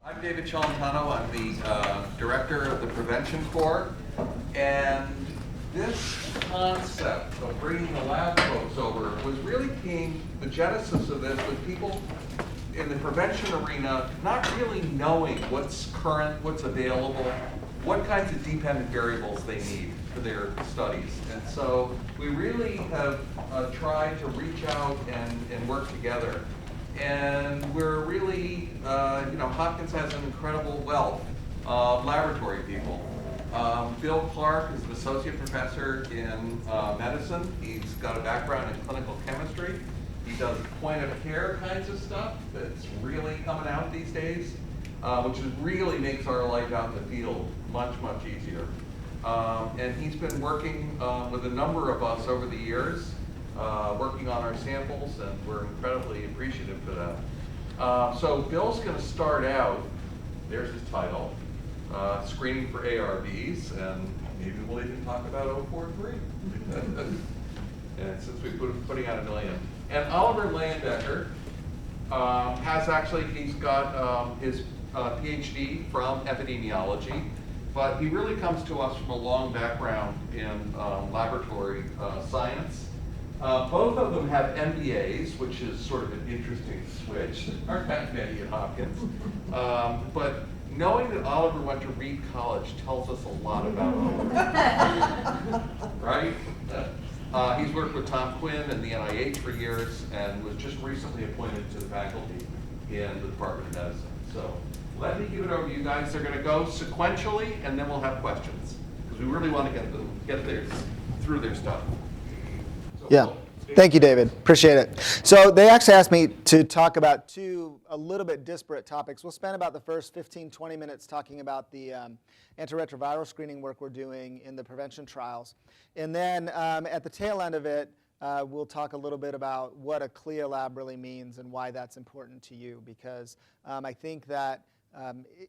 I'm David Celentano. I'm the director of the Prevention Corps, and this concept of bringing the lab folks over was really the genesis of this with people in the prevention arena not really knowing what's current, what's available, what kinds of dependent variables they need for their studies. And so we really have tried to reach out and work together. And we're really, Hopkins has an incredible wealth of laboratory people. Bill Clarke is an associate professor in medicine. He's got a background in clinical chemistry. He does point of care kinds of stuff that's really coming out these days, which really makes our life out in the field much, much easier. And he's been working with a number of us over the years, working on our samples, and we're incredibly appreciative for that. So Bill's going to start out, there's his title, Screening for ARVs, and maybe we'll even talk about 043. And since we're putting out 1 million. And Oliver Laeyendecker he's got his PhD from epidemiology, but he really comes to us from a long background in laboratory science. Both of them have MBAs, which is sort of an interesting switch. There aren't that many at Hopkins. But knowing that Oliver went to Reed College tells us a lot about him. Right? He's worked with Tom Quinn and the NIH for years and was just recently appointed to the faculty in the Department of Medicine. So let me give it over to you guys. They're going to go sequentially, and then we'll have questions, because we really want to get through their stuff. So, yeah. Thank you, David. Appreciate it. So they actually asked me to talk about two a little bit disparate topics. We'll spend about the first 15, 20 minutes talking about the antiretroviral screening work we're doing in the prevention trials. And then at the tail end of it, we'll talk a little bit about what a CLIA lab really means and why that's important to you, because I think that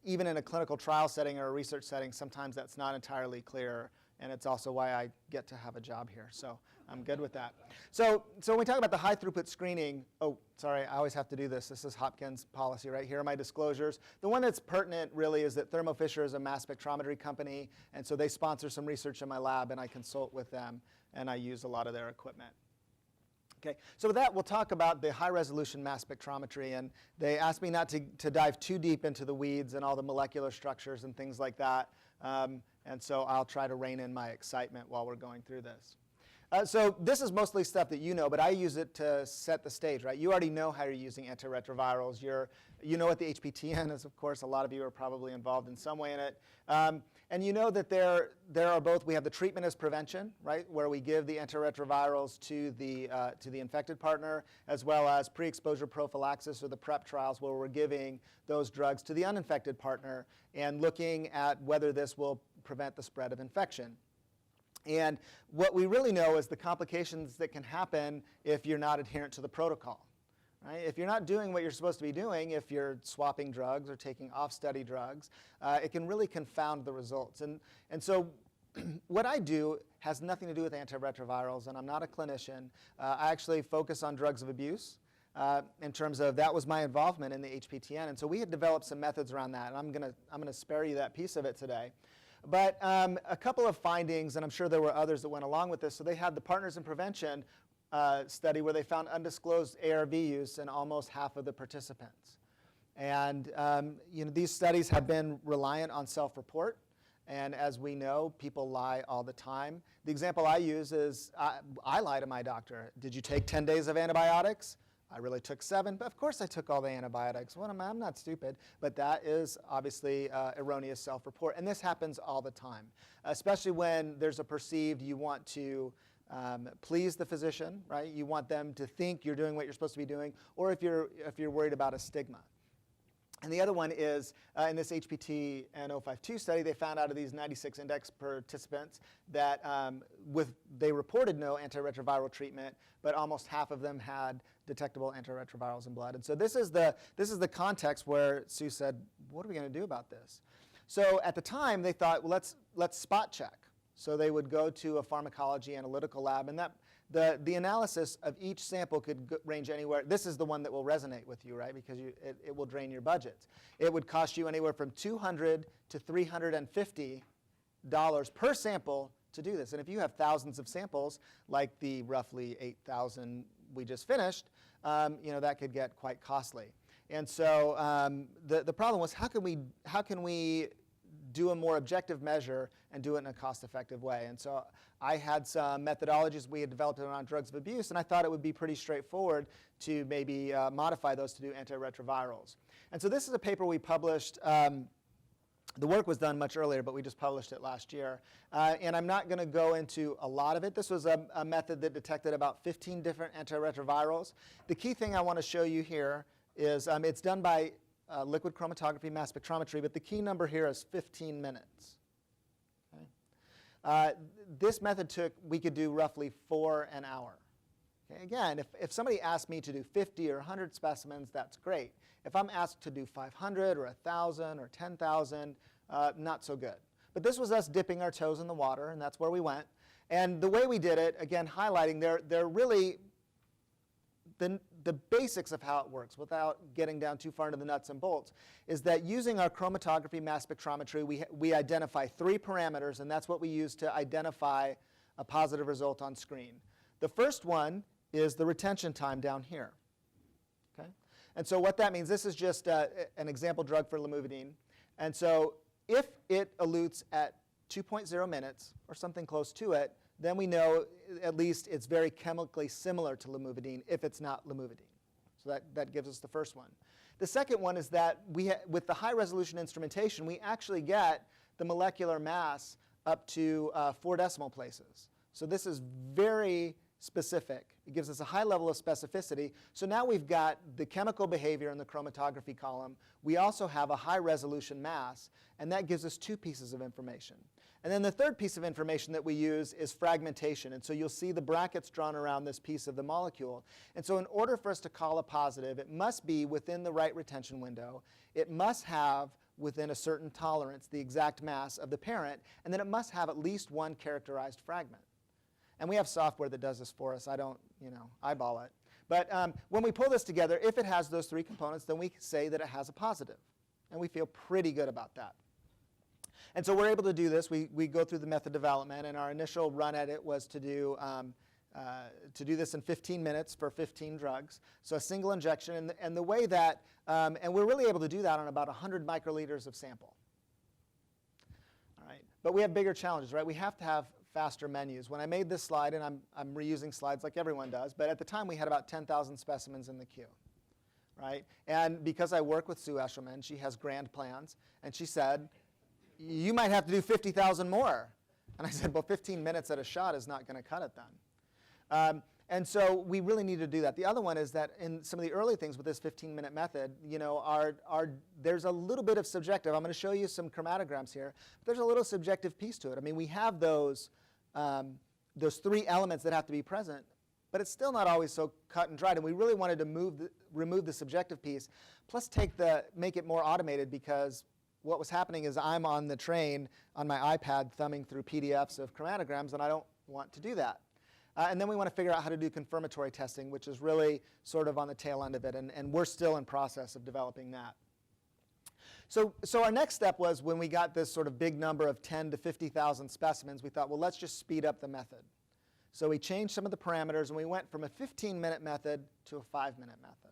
even in a clinical trial setting or a research setting, sometimes that's not entirely clear, and it's also why I get to have a job here. So I'm good with that. So when we talk about the high throughput screening, oh, sorry, I always have to do this. This is Hopkins policy right here are my disclosures. The one that's pertinent really is that Thermo Fisher is a mass spectrometry company, and so they sponsor some research in my lab, and I consult with them, and I use a lot of their equipment. Okay, so with that, we'll talk about the high-resolution mass spectrometry, and they asked me not to dive too deep into the weeds and all the molecular structures and things like that, and so I'll try to rein in my excitement while we're going through this. So this is mostly stuff that you know, but I use it to set the stage, right? You already know how you're using antiretrovirals. You know what the HPTN is, of course. A lot of you are probably involved in some way in it. And you know that there are both, we have the treatment as prevention, right, where we give the antiretrovirals to the infected partner, as well as pre-exposure prophylaxis, or the PrEP trials, where we're giving those drugs to the uninfected partner and looking at whether this will prevent the spread of infection. And what we really know is the complications that can happen if you're not adherent to the protocol. Right? If you're not doing what you're supposed to be doing, if you're swapping drugs or taking off-study drugs, it can really confound the results. And so what I do has nothing to do with antiretrovirals, and I'm not a clinician. I actually focus on drugs of abuse in terms of that was my involvement in the HPTN. And so we had developed some methods around that, and I'm gonna spare you that piece of it today. But a couple of findings, and I'm sure there were others that went along with this. So they had the Partners in Prevention study where they found undisclosed ARV use in almost half of the participants. And these studies have been reliant on self-report. And as we know, people lie all the time. The example I use is I lie to my doctor. Did you take 10 days of antibiotics? I really took 7, but of course I took all the antibiotics. Well, I'm not stupid, but that is obviously erroneous self-report. And this happens all the time, especially when there's a perceived you want to please the physician, right? You want them to think you're doing what you're supposed to be doing, or if you're worried about a stigma. And the other one is, in this HPT and 052 study, they found out of these 96 index participants that they reported no antiretroviral treatment, but almost half of them had detectable antiretrovirals in blood. And so this is the context where Sue said, what are we going to do about this? So at the time, they thought, well, let's spot check. So they would go to a pharmacology analytical lab, and The analysis of each sample could range anywhere. This is the one that will resonate with you, right? Because it will drain your budgets. It would cost you anywhere from $200 to $350 per sample to do this. And if you have thousands of samples, like the roughly 8,000 we just finished, that could get quite costly. And so the problem was, how can we do a more objective measure and do it in a cost-effective way? And so I had some methodologies we had developed around drugs of abuse, and I thought it would be pretty straightforward to maybe modify those to do antiretrovirals. And so this is a paper we published. The work was done much earlier, but we just published it last year. And I'm not going to go into a lot of it. This was a method that detected about 15 different antiretrovirals. The key thing I want to show you here is it's done by liquid chromatography mass spectrometry, but the key number here is 15 minutes. Okay? This method we could do roughly 4 an hour. Okay? Again, if somebody asked me to do 50 or 100 specimens, that's great. If I'm asked to do 500 or 1,000 or 10,000, not so good. But this was us dipping our toes in the water, and that's where we went. And the way we did it, again, highlighting, they're really the basics of how it works, without getting down too far into the nuts and bolts, is that using our chromatography mass spectrometry, we identify 3 parameters, and that's what we use to identify a positive result on screen. The first one is the retention time down here. Okay? And so what that means, this is just an example drug for Lamuvidine. And so if it elutes at 2.0 minutes or something close to it, then we know at least it's very chemically similar to Lamuvidine if it's not Lamuvidine. So that gives us the first one. The second one is that with the high resolution instrumentation, we actually get the molecular mass up to 4 decimal places. So this is very specific. It gives us a high level of specificity. So now we've got the chemical behavior in the chromatography column. We also have a high resolution mass, and that gives us 2 pieces of information. And then the third piece of information that we use is fragmentation. And so you'll see the brackets drawn around this piece of the molecule. And so in order for us to call a positive, it must be within the right retention window. It must have within a certain tolerance the exact mass of the parent, and then it must have at least 1 characterized fragment. And we have software that does this for us. I don't, eyeball it. But when we pull this together, if it has those 3 components, then we say that it has a positive. And we feel pretty good about that. And so we're able to do this. We go through the method development, and our initial run at it was to do this in 15 minutes for 15 drugs. So a single injection. And the way that, and we're really able to do that on about 100 microliters of sample. All right. But we have bigger challenges, right? We have to have faster menus. When I made this slide, and I'm reusing slides like everyone does, but at the time we had about 10,000 specimens in the queue, right? And because I work with Sue Eshelman, she has grand plans, and she said, you might have to do 50,000 more. And I said, well, 15 minutes at a shot is not going to cut it then. And so we really need to do that. The other one is that in some of the early things with this 15-minute method, there's a little bit of subjective. I'm going to show you some chromatograms here. But there's a little subjective piece to it. I mean, we have those 3 elements that have to be present, but it's still not always so cut and dried. And we really wanted to remove the subjective piece, plus make it more automated, because what was happening is I'm on the train on my iPad thumbing through PDFs of chromatograms, and I don't want to do that. And then we want to figure out how to do confirmatory testing, which is really sort of on the tail end of it, and we're still in process of developing that. So our next step was, when we got this sort of big number of 10 to 50,000 specimens, we thought, well, let's just speed up the method. So we changed some of the parameters, and we went from a 15-minute method to a 5-minute method.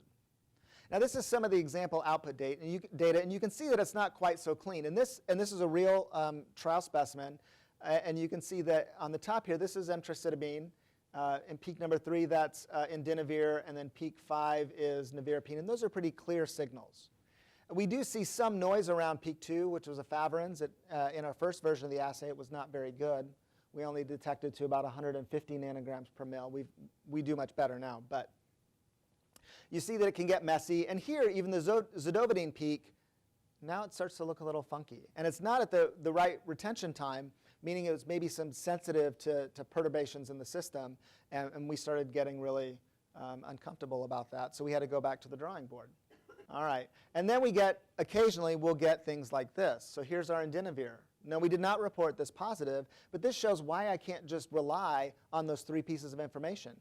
Now this is some of the example output data, and you can see that it's not quite so clean. And this is a real trial specimen, and you can see that on the top here, this is emtricitabine. In peak number 3, that's indinavir, and then peak 5 is nevirapine, and those are pretty clear signals. We do see some noise around peak 2, which was efavirenz. In our first version of the assay, it was not very good. We only detected to about 150 nanograms per mil. We do much better now, but you see that it can get messy. And here, even the zidovudine peak, now it starts to look a little funky. And it's not at the right retention time, meaning it was maybe some sensitive to perturbations in the system, and we started getting really uncomfortable about that. So we had to go back to the drawing board. All right. And then occasionally we'll get things like this. So here's our indinavir. No, we did not report this positive, but this shows why I can't just rely on those 3 pieces of information.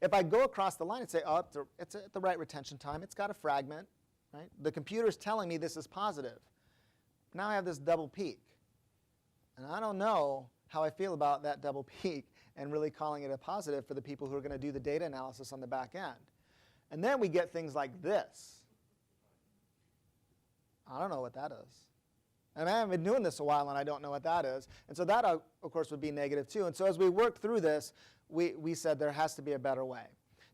If I go across the line and say, oh, it's at the right retention time, it's got a fragment, right? The computer's telling me this is positive. Now I have this double peak. And I don't know how I feel about that double peak and really calling it a positive for the people who are going to do the data analysis on the back end. And then we get things like this. I don't know what that is. And I haven't been doing this a while, and I don't know what that is. And so that, of course, would be negative, too. And so as we worked through this, we said there has to be a better way.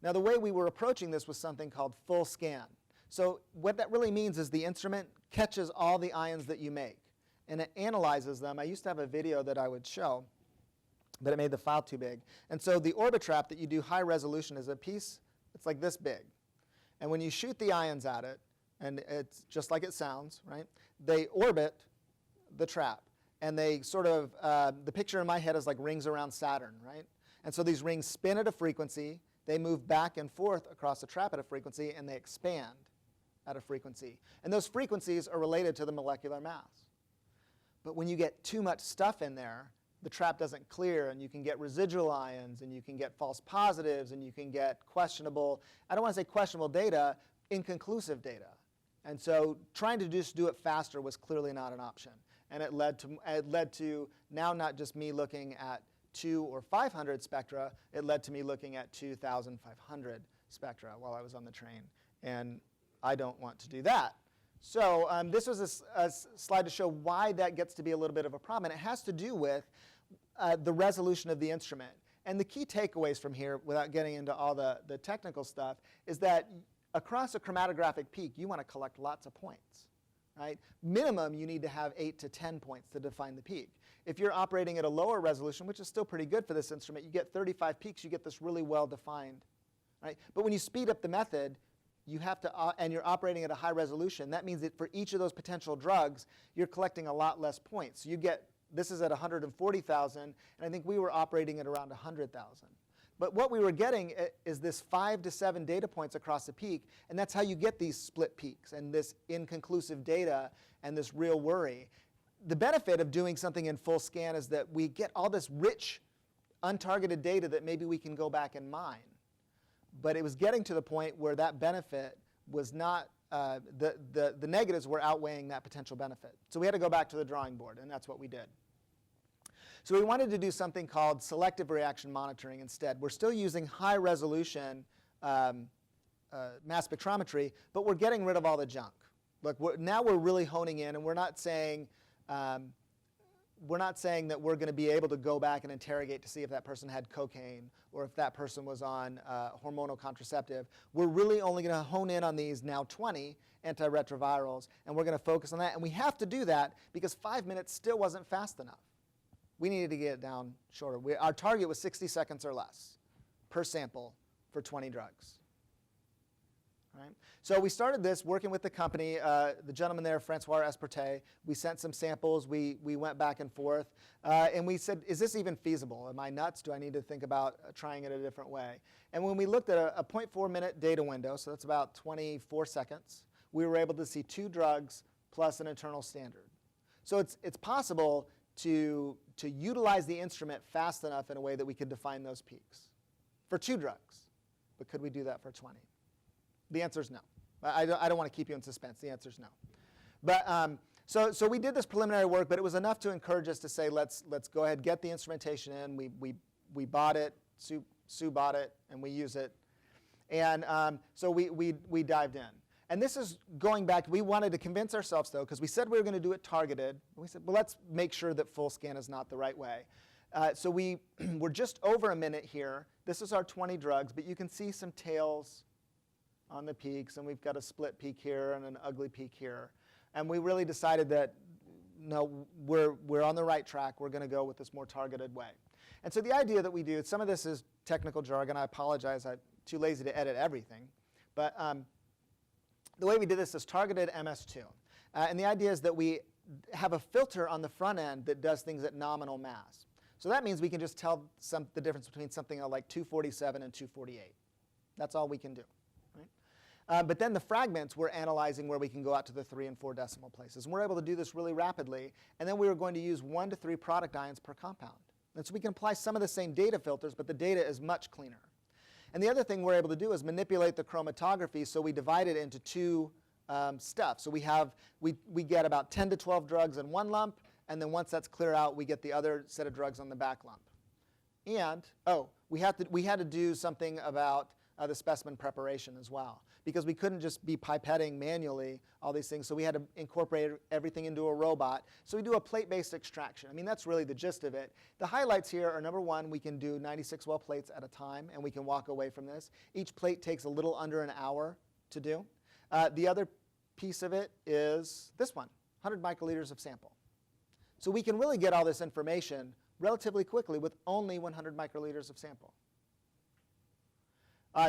Now, the way we were approaching this was something called full scan. So what that really means is the instrument catches all the ions that you make, and it analyzes them. I used to have a video that I would show, but it made the file too big. And so the Orbitrap that you do high resolution is a piece, it's like this big. And when you shoot the ions at it, and it's just like it sounds, right? They orbit the trap. And they sort of, the picture in my head is like rings around Saturn, right? And so these rings spin at a frequency. They move back and forth across the trap at a frequency, and they expand at a frequency. And those frequencies are related to the molecular mass. But when you get too much stuff in there, the trap doesn't clear, and you can get residual ions, and you can get false positives, and you can get questionable, I don't want to say questionable data, inconclusive data. And so trying to just do it faster was clearly not an option. And it led to now not just me looking at 200 or 500 spectra, it led to me looking at 2,500 spectra while I was on the train. And I don't want to do that. So this was a slide to show why that gets to be a little bit of a problem. And it has to do with the resolution of the instrument. And the key takeaways from here, without getting into all the technical stuff, is that across a chromatographic peak, you want to collect lots of points. Right? Minimum, you need to have 8 to 10 points to define the peak. If you're operating at a lower resolution, which is still pretty good for this instrument, you get 35 peaks, you get this really well-defined. Right? But when you speed up the method, you have to, and you're operating at a high resolution, that means that for each of those potential drugs, you're collecting a lot less points. You get, this is at 140,000, and I think we were operating at around 100,000. But what we were getting is this 5 to 7 data points across the peak, and that's how you get these split peaks and this inconclusive data and this real worry. The benefit of doing something in full scan is that we get all this rich, untargeted data that maybe we can go back and mine. But it was getting to the point where that benefit was not, the negatives were outweighing that potential benefit. So we had to go back to the drawing board, and that's what we did. So we wanted to do something called selective reaction monitoring instead. We're still using high resolution mass spectrometry, but we're getting rid of all the junk. Look, now we're really honing in, and we're not saying that we're going to be able to go back and interrogate to see if that person had cocaine or if that person was on hormonal contraceptive. We're really only going to hone in on these now 20 antiretrovirals, and we're going to focus on that. And we have to do that because 5 minutes still wasn't fast enough. We needed to get it down shorter. Our target was 60 seconds or less per sample for 20 drugs. Right? So we started this working with the company, the gentleman there, Francois Espertet. We sent some samples. We went back and forth. And we said, is this even feasible? Am I nuts? Do I need to think about trying it a different way? And when we looked at a 0.4 minute data window, so that's about 24 seconds, we were able to see 2 drugs plus an internal standard. So it's possible to utilize the instrument fast enough in a way that we could define those peaks for 2 drugs. But could we do that for 20? The answer is no. I don't want to keep you in suspense. The answer is no. But so we did this preliminary work, but it was enough to encourage us to say, let's go ahead, get the instrumentation in. We bought it. Sue bought it, and we use it. And so we dived in. And this is going back. We wanted to convince ourselves, though, because we said we were going to do it targeted. We said, well, let's make sure that full scan is not the right way. So we're just over a minute here. This is our 20 drugs, but you can see some tails on the peaks, and we've got a split peak here and an ugly peak here. And we really decided that, no, we're on the right track. We're going to go with this more targeted way. And so the idea that we do, some of this is technical jargon. I apologize. I'm too lazy to edit everything. But the way we did this is targeted MS2. And the idea is that we have a filter on the front end that does things at nominal mass. So that means we can just tell the difference between something like 247 and 248. That's all we can do. Right? But then the fragments we're analyzing where we can go out to the 3 and 4 decimal places. And we're able to do this really rapidly. And then we were going to use 1 to 3 product ions per compound. And so we can apply some of the same data filters, but the data is much cleaner. And the other thing we're able to do is manipulate the chromatography, so we divide it into 2 stuff. So we get about 10 to 12 drugs in one lump, and then once that's clear out, we get the other set of drugs on the back lump. And, we had to do something about the specimen preparation as well, because we couldn't just be pipetting manually all these things, so we had to incorporate everything into a robot. So we do a plate-based extraction. I mean, that's really the gist of it. The highlights here are, number 1, we can do 96 well plates at a time, and we can walk away from this. Each plate takes a little under an hour to do. The other piece of it is this one, 100 microliters of sample. So we can really get all this information relatively quickly with only 100 microliters of sample.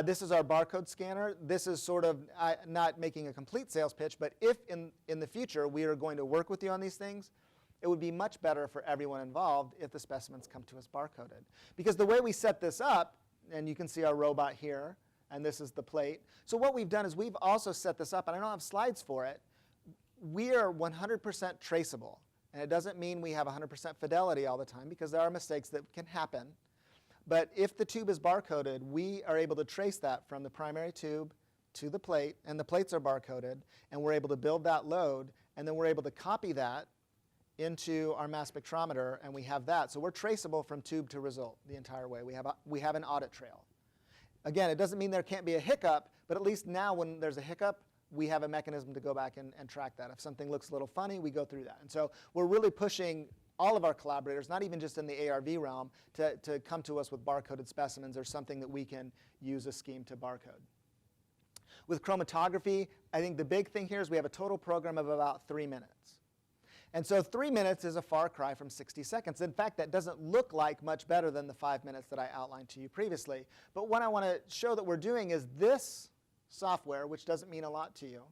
This is our barcode scanner. This is sort of not making a complete sales pitch, but if in the future we are going to work with you on these things, it would be much better for everyone involved if the specimens come to us barcoded. Because the way we set this up, and you can see our robot here, and this is the plate. So what we've done is we've also set this up, and I don't have slides for it. We are 100% traceable. And it doesn't mean we have 100% fidelity all the time, because there are mistakes that can happen. But if the tube is barcoded, we are able to trace that from the primary tube to the plate, and the plates are barcoded, and we're able to build that load, and then we're able to copy that into our mass spectrometer, and we have that. So we're traceable from tube to result the entire way. We have an audit trail. Again, it doesn't mean there can't be a hiccup, but at least now when there's a hiccup, we have a mechanism to go back and track that. If something looks a little funny, we go through that. And so we're really pushing all of our collaborators, not even just in the ARV realm, to come to us with barcoded specimens or something that we can use a scheme to barcode. With chromatography, I think the big thing here is we have a total program of about 3 minutes. And so 3 minutes is a far cry from 60 seconds. In fact, that doesn't look like much better than the 5 minutes that I outlined to you previously. But what I want to show that we're doing is this software, which doesn't mean a lot to you,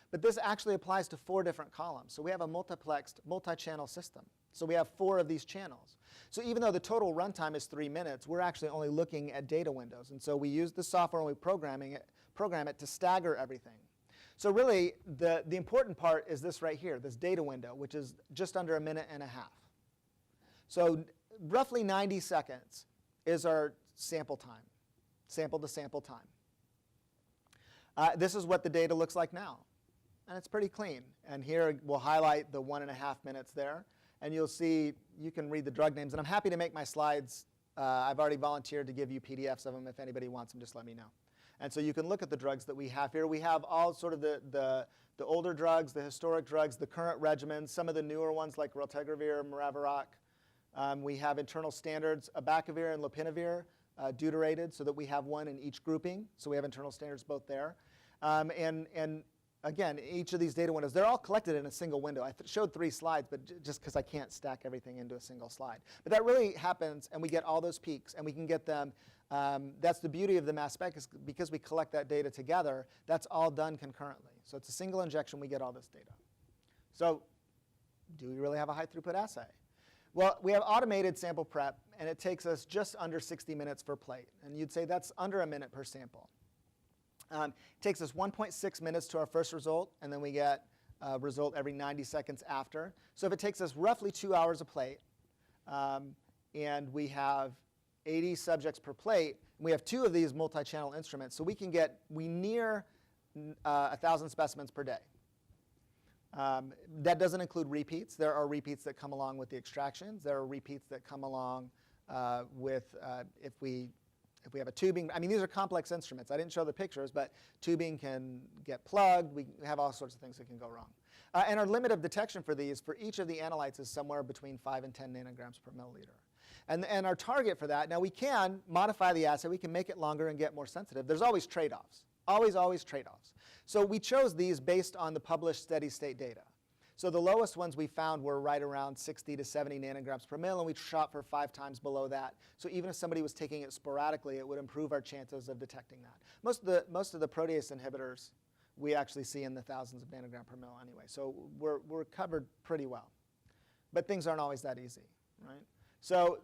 but this actually applies to 4 different columns. So we have a multiplexed, multi-channel system. So we have 4 of these channels. So even though the total runtime is 3 minutes, we're actually only looking at data windows. And so we use the software and we program it to stagger everything. So really, the important part is this right here, this data window, which is just under 1.5 minutes. So roughly 90 seconds is our sample time, sample to sample time. This is what the data looks like now. And it's pretty clean. And here we'll highlight the 1.5 minutes there. And you'll see, you can read the drug names. And I'm happy to make my slides. I've already volunteered to give you PDFs of them. If anybody wants them, just let me know. And so you can look at the drugs that we have here. We have all sort of the older drugs, the historic drugs, the current regimens, some of the newer ones like raltegravir, maraviroc. We have internal standards, abacavir and lopinavir, deuterated, so that we have one in each grouping. So we have internal standards both there. And again, each of these data windows, they're all collected in a single window. I showed 3 slides, but just because I can't stack everything into a single slide. But that really happens, and we get all those peaks, and we can get them. That's the beauty of the mass spec, is because we collect that data together, that's all done concurrently. So it's a single injection, we get all this data. So do we really have a high throughput assay? Well, we have automated sample prep, and it takes us just under 60 minutes per plate. And you'd say that's under 1 minute per sample. It takes us 1.6 minutes to our first result, and then we get a result every 90 seconds after. So if it takes us roughly 2 hours a plate, and we have 80 subjects per plate, and we have 2 of these multi-channel instruments, so we near 1,000 specimens per day. That doesn't include repeats. There are repeats that come along with the extractions. There are repeats that come along with if we have a tubing. I mean, these are complex instruments. I didn't show the pictures, but tubing can get plugged. We have all sorts of things that can go wrong. And our limit of detection for these, for each of the analytes, is somewhere between 5 and 10 nanograms per milliliter. And our target for that, now we can modify the assay. We can make it longer and get more sensitive. There's always trade-offs. Always trade-offs. So we chose these based on the published steady state data. So the lowest ones we found were right around 60 to 70 nanograms per mil, and we shot for 5 times below that. So even if somebody was taking it sporadically, it would improve our chances of detecting that. Most of the protease inhibitors we actually see in the thousands of nanogram per mil anyway. So we're covered pretty well. But things aren't always that easy, right? So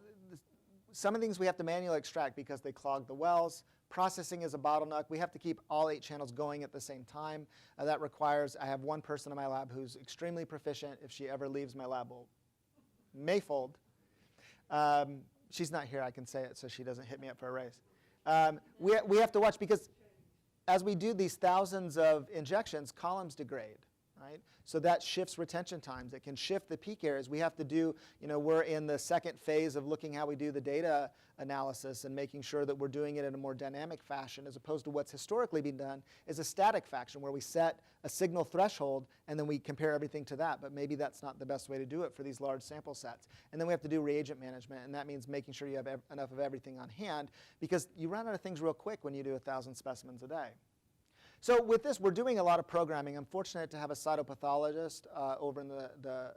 some of the things we have to manually extract because they clog the wells. Processing is a bottleneck. We have to keep all 8 channels going at the same time. That requires, I have one person in my lab who's extremely proficient. If she ever leaves my lab, may fold. She's not here, I can say it, so she doesn't hit me up for a raise. We have to watch, because as we do these thousands of injections, columns degrade. Right? So that shifts retention times. It can shift the peak areas. We have to do, we're in the second phase of looking how we do the data analysis and making sure that we're doing it in a more dynamic fashion, as opposed to what's historically been done is a static fashion where we set a signal threshold and then we compare everything to that. But maybe that's not the best way to do it for these large sample sets. And then we have to do reagent management, and that means making sure you have enough of everything on hand, because you run out of things real quick when you do 1,000 specimens a day. So with this, we're doing a lot of programming. I'm fortunate to have a cytopathologist over in the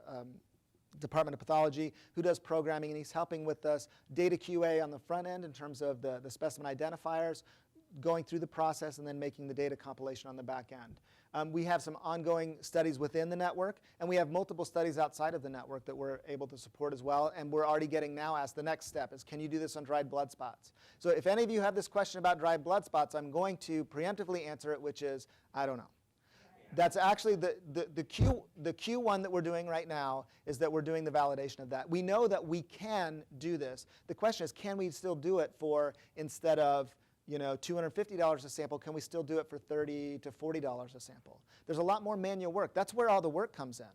Department of Pathology who does programming, and he's helping with us data QA on the front end in terms of the specimen identifiers, going through the process, and then making the data compilation on the back end. We have some ongoing studies within the network, and we have multiple studies outside of the network that we're able to support as well. And we're already getting now asked, the next step is, can you do this on dried blood spots? So if any of you have this question about dried blood spots, I'm going to preemptively answer it, which is, I don't know. That's actually the Q one that we're doing right now, is that we're doing the validation of that. We know that we can do this. The question is, can we still do it for, instead of $250 a sample, can we still do it for $30 to $40 a sample? There's a lot more manual work. That's where all the work comes in,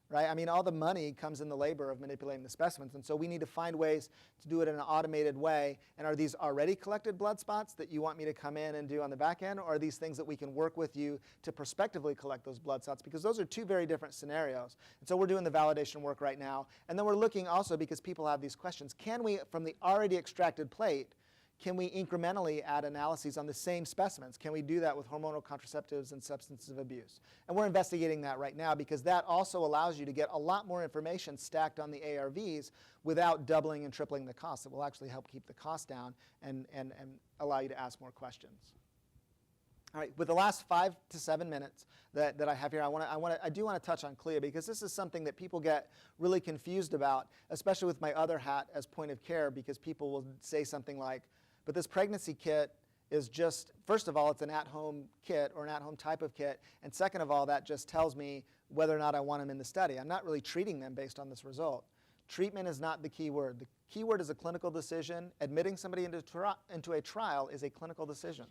right? I mean, all the money comes in the labor of manipulating the specimens, and so we need to find ways to do it in an automated way. And are these already collected blood spots that you want me to come in and do on the back end, or are these things that we can work with you to prospectively collect those blood spots? Because those are two very different scenarios. And so we're doing the validation work right now. And then we're looking also, because people have these questions, can we, from the already extracted plate, can we incrementally add analyses on the same specimens? Can we do that with hormonal contraceptives and substances of abuse? And we're investigating that right now, because that also allows you to get a lot more information stacked on the ARVs without doubling and tripling the cost. It will actually help keep the cost down and allow you to ask more questions. All right, with the last 5 to 7 minutes that I have here, I do want to touch on CLIA, because this is something that people get really confused about, especially with my other hat as point of care, because people will say something like, but this pregnancy kit is just, first of all, it's an at-home kit or an at-home type of kit, and second of all, that just tells me whether or not I want them in the study. I'm not really treating them based on this result. Treatment is not the key word. The key word is a clinical decision. Admitting somebody into a trial is a clinical decision.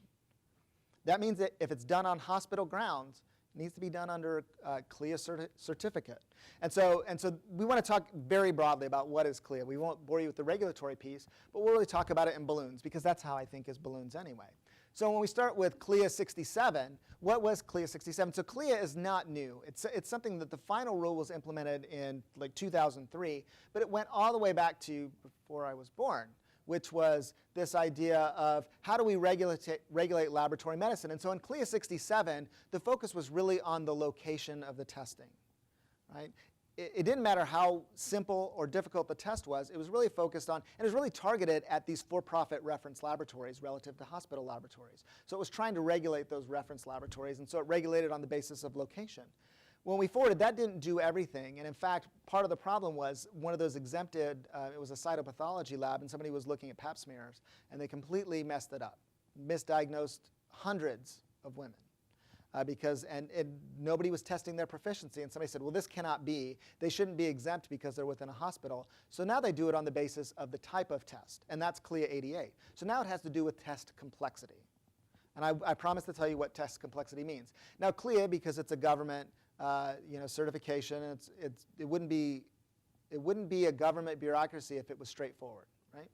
That means that if it's done on hospital grounds, it needs to be done under a CLIA certificate. And so we want to talk very broadly about what is CLIA. We won't bore you with the regulatory piece, but we'll really talk about it in balloons, because that's how I think is balloons anyway. So when we start with CLIA 67, what was CLIA 67? So CLIA is not new. It's something that the final rule was implemented in like 2003, but it went all the way back to before I was born, which was this idea of how do we regulate laboratory medicine. And so in CLIA 67, the focus was really on the location of the testing. Right? It didn't matter how simple or difficult the test was. It was really focused on, and it was really targeted at these for-profit reference laboratories relative to hospital laboratories. So it was trying to regulate those reference laboratories, and so it regulated on the basis of location. When we forwarded, that didn't do everything. And in fact, part of the problem was one of those exempted, it was a cytopathology lab, and somebody was looking at pap smears, and they completely messed it up, misdiagnosed hundreds of women. Because nobody was testing their proficiency, and somebody said, well, this cannot be. They shouldn't be exempt because they're within a hospital. So now they do it on the basis of the type of test, and that's CLIA 88. So now it has to do with test complexity. And I promise to tell you what test complexity means. Now CLIA, because it's a government certification, it wouldn't be a government bureaucracy if it was straightforward, right?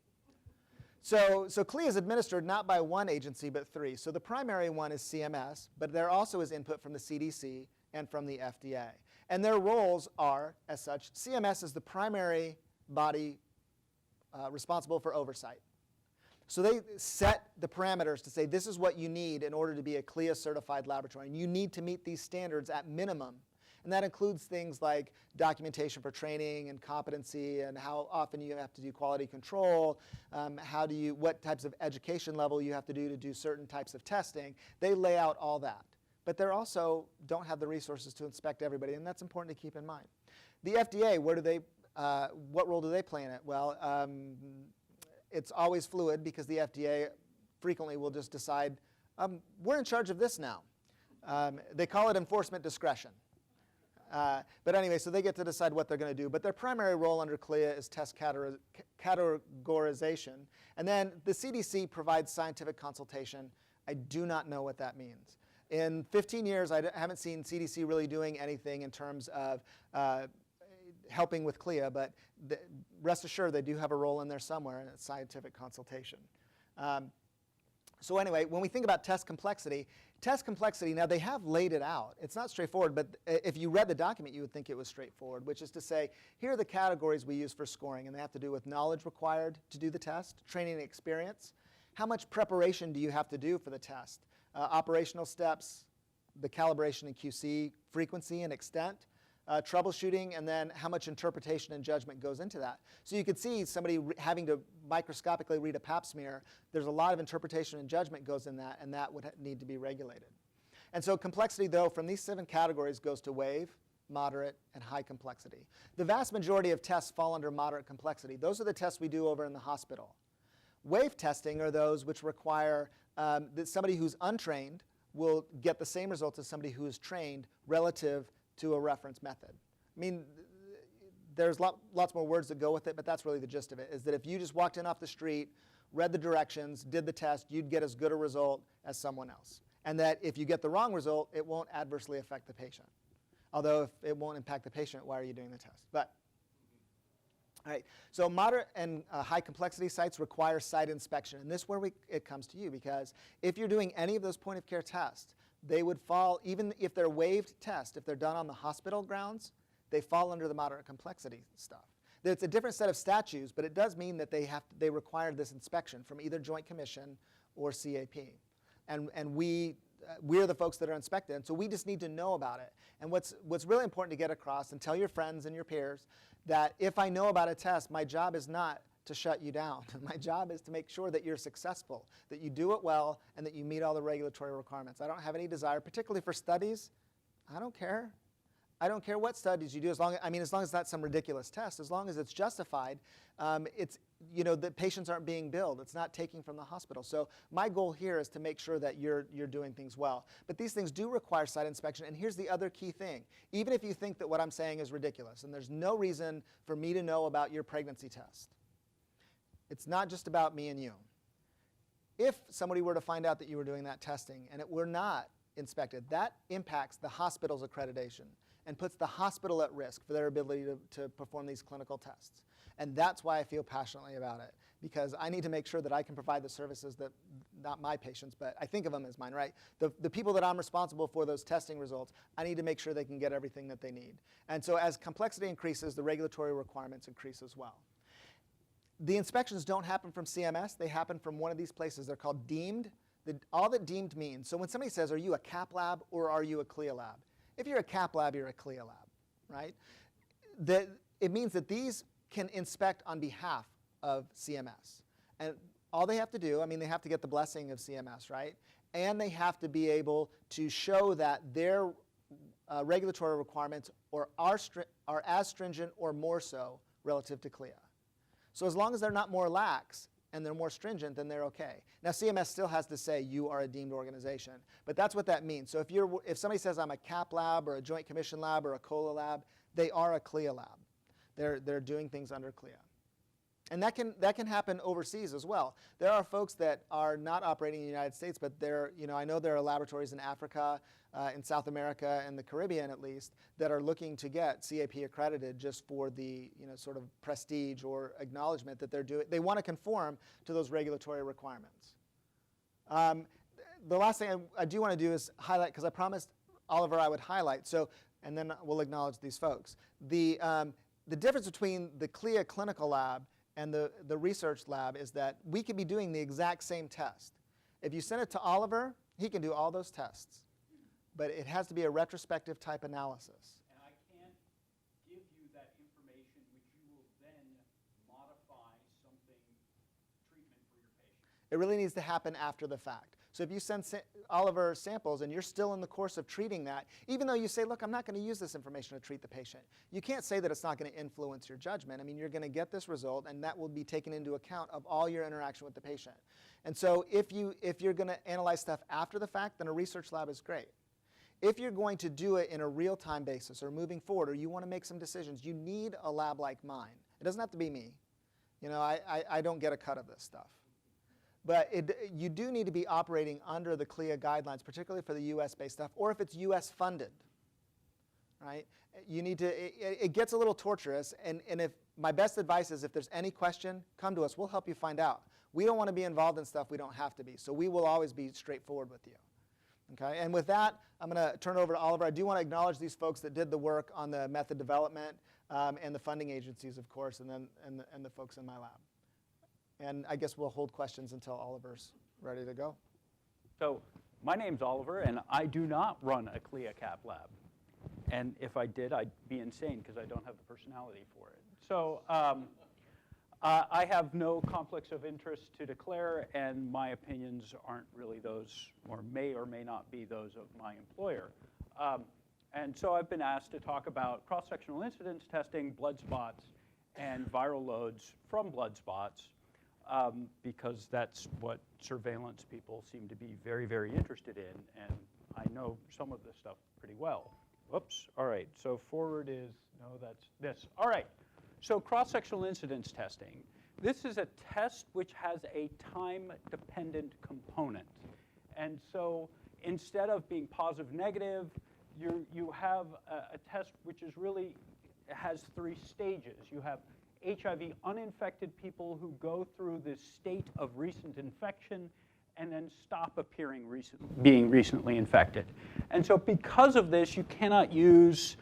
So CLIA is administered not by one agency, but 3. So the primary one is CMS, but there also is input from the CDC and from the FDA. And their roles are, as such, CMS is the primary body responsible for oversight. So they set the parameters to say this is what you need in order to be a CLIA certified laboratory. And you need to meet these standards at minimum. And that includes things like documentation for training and competency, and how often you have to do quality control, what types of education level you have to do certain types of testing. They lay out all that. But they also don't have the resources to inspect everybody, and that's important to keep in mind. The FDA, what role do they play in it? Well, it's always fluid, because the FDA frequently will just decide, we're in charge of this now. They call it enforcement discretion. But anyway, so they get to decide what they're going to do. But their primary role under CLIA is test categorization. And then the CDC provides scientific consultation. I do not know what that means. In 15 years, I haven't seen CDC really doing anything in terms of helping with CLIA, but rest assured they do have a role in there somewhere, and it's scientific consultation. So anyway, when we think about test complexity, now they have laid it out. It's not straightforward, but if you read the document, you would think it was straightforward, which is to say, here are the categories we use for scoring, and they have to do with knowledge required to do the test, training and experience, how much preparation do you have to do for the test, operational steps, the calibration and QC, frequency and extent, troubleshooting, and then how much interpretation and judgment goes into that. So you could see somebody having to microscopically read a pap smear. There's a lot of interpretation and judgment goes in that, and that would need to be regulated. And so complexity, though, from these 7 categories goes to wave, moderate, and high complexity. The vast majority of tests fall under moderate complexity. Those are the tests we do over in the hospital. Wave testing are those which require that somebody who's untrained will get the same results as somebody who is trained relative to a reference method. I mean, there's lots more words that go with it, but that's really the gist of it, is that if you just walked in off the street, read the directions, did the test, you'd get as good a result as someone else. And that if you get the wrong result, it won't adversely affect the patient. Although if it won't impact the patient, why are you doing the test? But, all right, so moderate and high complexity sites require site inspection. And this is where it comes to you, because if you're doing any of those point of care tests, they would fall, even if they're waived tests, if they're done on the hospital grounds, they fall under the moderate complexity stuff. It's a different set of statutes, but it does mean that they require this inspection from either Joint Commission or CAP. And we're the folks that are inspected, and so we just need to know about it. And what's really important to get across, and tell your friends and your peers, that if I know about a test, my job is not to shut you down. My job is to make sure that you're successful, that you do it well, and that you meet all the regulatory requirements. I don't have any desire, particularly for studies. I don't care. I don't care what studies you do, as long as it's not some ridiculous test, as long as it's justified. The patients aren't being billed. It's not taking from the hospital. So my goal here is to make sure that you're doing things well. But these things do require site inspection. And here's the other key thing. Even if you think that what I'm saying is ridiculous, and there's no reason for me to know about your pregnancy test, it's not just about me and you. If somebody were to find out that you were doing that testing and it were not inspected, that impacts the hospital's accreditation and puts the hospital at risk for their ability to perform these clinical tests. And that's why I feel passionately about it, because I need to make sure that I can provide the services that, not my patients, but I think of them as mine, right? The people that I'm responsible for those testing results, I need to make sure they can get everything that they need. And so as complexity increases, the regulatory requirements increase as well. The inspections don't happen from CMS. They happen from one of these places. They're called deemed. All that deemed means, so when somebody says, are you a CAP lab or are you a CLIA lab? If you're a CAP lab, you're a CLIA lab, right? It means that these can inspect on behalf of CMS. And all they have to do, they have to get the blessing of CMS, right? And they have to be able to show that their regulatory requirements are as stringent or more so relative to CLIA. So as long as they're not more lax and they're more stringent, then they're okay. Now CMS still has to say you are a deemed organization, but that's what that means. So if somebody says I'm a CAP lab or a Joint Commission lab or a COLA lab, they are a CLIA lab. They're doing things under CLIA. And that can happen overseas as well. There are folks that are not operating in the United States, but I know there are laboratories in Africa, in South America, and the Caribbean at least, that are looking to get CAP accredited just for the sort of prestige or acknowledgement that they're doing. They want to conform to those regulatory requirements. The last thing I do want to do is highlight, because I promised Oliver I would highlight. So, and then we'll acknowledge these folks. The difference between the CLIA clinical lab and the research lab is that we could be doing the exact same test. If you send it to Oliver, he can do all those tests. But it has to be a retrospective type analysis. And I can't give you that information which you will then modify treatment for your patient. It really needs to happen after the fact. So if you send Oliver samples and you're still in the course of treating that, even though you say, look, I'm not going to use this information to treat the patient, you can't say that it's not going to influence your judgment. I mean, you're going to get this result, and that will be taken into account of all your interaction with the patient. And so if you're going to analyze stuff after the fact, then a research lab is great. If you're going to do it in a real-time basis or moving forward, or you want to make some decisions, you need a lab like mine. It doesn't have to be me. You know, I don't get a cut of this stuff. But you do need to be operating under the CLIA guidelines, particularly for the US-based stuff, or if it's US funded, right? You need to, it gets a little torturous, and if my best advice is if there's any question, come to us. We'll help you find out. We don't want to be involved in stuff we don't have to be, so we will always be straightforward with you. Okay, and with that, I'm going to turn it over to Oliver. I do want to acknowledge these folks that did the work on the method development and the funding agencies, of course, and then and the folks in my lab. And I guess we'll hold questions until Oliver's ready to go. So my name's Oliver, and I do not run a CLIA cap lab. And if I did, I'd be insane because I don't have the personality for it. So I have no conflicts of interest to declare, and my opinions aren't really those, or may not be those of my employer. And so I've been asked to talk about cross-sectional incidence testing, blood spots, and viral loads from blood spots, because that's what surveillance people seem to be very, very interested in, and I know some of this stuff pretty well. Whoops, all right, so forward is, no, that's this. All right, so cross-sectional incidence testing. This is a test which has a time-dependent component. And so instead of being positive, negative, you have a test which is really has 3 stages. You have HIV uninfected people who go through this state of recent infection and then stop appearing being recently infected. And so because of this, you cannot use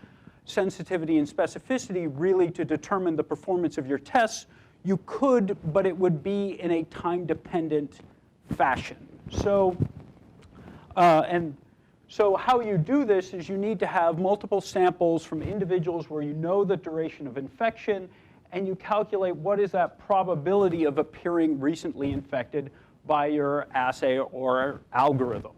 sensitivity and specificity really to determine the performance of your tests. You could, but it would be in a time-dependent fashion. So, so how you do this is you need to have multiple samples from individuals where you know the duration of infection, and you calculate what is that probability of appearing recently infected by your assay or algorithm.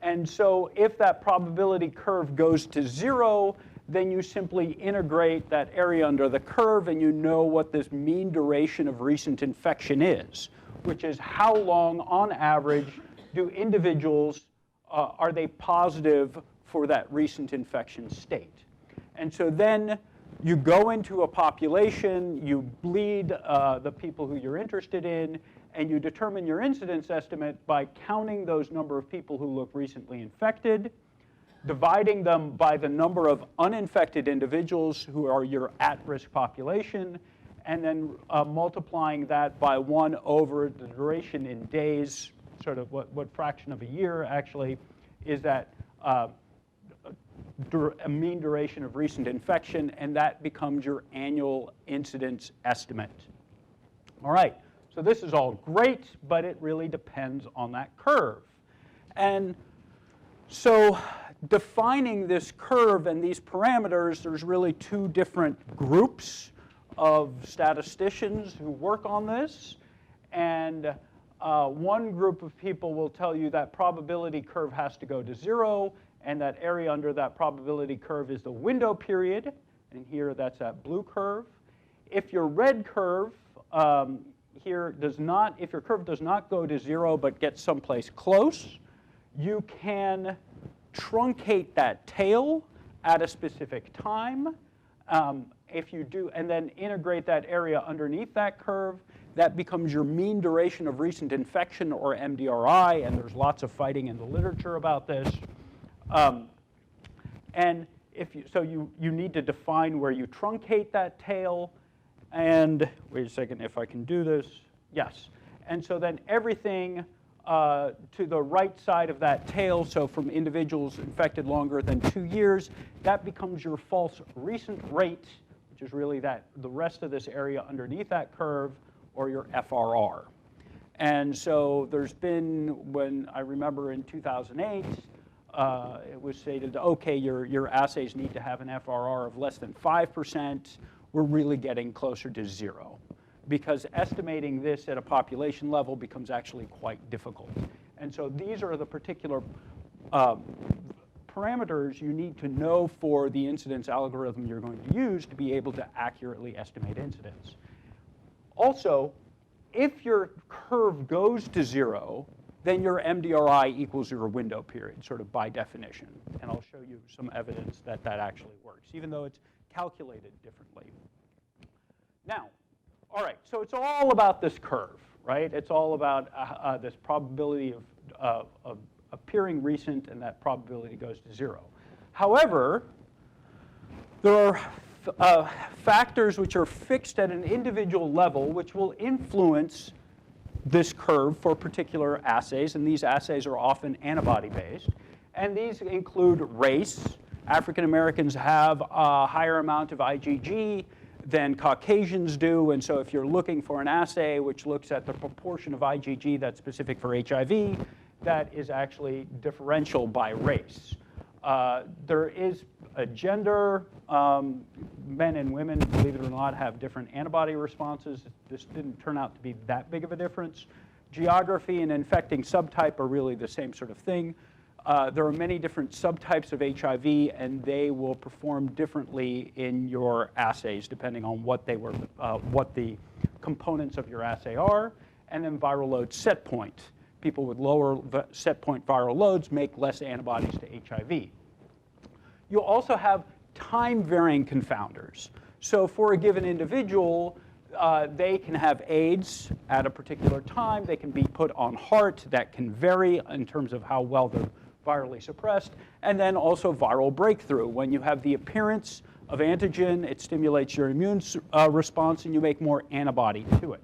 And so if that probability curve goes to 0, then you simply integrate that area under the curve, and you know what this mean duration of recent infection is, which is how long, on average, do individuals, are they positive for that recent infection state. And so then you go into a population, you bleed the people who you're interested in, and you determine your incidence estimate by counting those number of people who look recently infected, dividing them by the number of uninfected individuals who are your at-risk population, and then multiplying that by 1 over the duration in days, sort of what fraction of a year actually is that a mean duration of recent infection, and that becomes your annual incidence estimate. All right, so this is all great, but it really depends on that curve. And so defining this curve and these parameters, there's really 2 different groups of statisticians who work on this. And one group of people will tell you that probability curve has to go to 0, and that area under that probability curve is the window period. And here, that's that blue curve. If your red curve here if your curve does not go to 0 but gets someplace close, you can truncate that tail at a specific time. If you do, and then integrate that area underneath that curve, that becomes your mean duration of recent infection, or MDRI, and there's lots of fighting in the literature about this. And so you need to define where you truncate that tail. And wait a second, if I can do this. Yes. And so then everything to the right side of that tail, so from individuals infected longer than 2 years, that becomes your false recent rate, which is really the rest of this area underneath that curve, or your FRR. And so there's been, when I remember in 2008, it was stated, okay, your assays need to have an FRR of less than 5%. We're really getting closer to 0, because estimating this at a population level becomes actually quite difficult. And so these are the particular parameters you need to know for the incidence algorithm you're going to use to be able to accurately estimate incidence. Also, if your curve goes to 0, then your MDRI equals your window period, sort of by definition. And I'll show you some evidence that that actually works, even though it's calculated differently. Now, all right, so it's all about this curve, right? It's all about this probability of appearing recent, and that probability goes to 0. However, there are factors which are fixed at an individual level which will influence this curve for particular assays, and these assays are often antibody-based. And these include race. African Americans have a higher amount of IgG than Caucasians do, and so if you're looking for an assay which looks at the proportion of IgG that's specific for HIV, that is actually differential by race. There is a gender. Men and women, believe it or not, have different antibody responses. This didn't turn out to be that big of a difference. Geography and infecting subtype are really the same sort of thing. There are many different subtypes of HIV, and they will perform differently in your assays depending on what the components of your assay are. And then viral load set point. People with lower set point viral loads make less antibodies to HIV. You also have time-varying confounders. So for a given individual, they can have AIDS at a particular time. They can be put on HAART. That can vary in terms of how well they're virally suppressed. And then also viral breakthrough. When you have the appearance of antigen, it stimulates your immune response, and you make more antibody to it.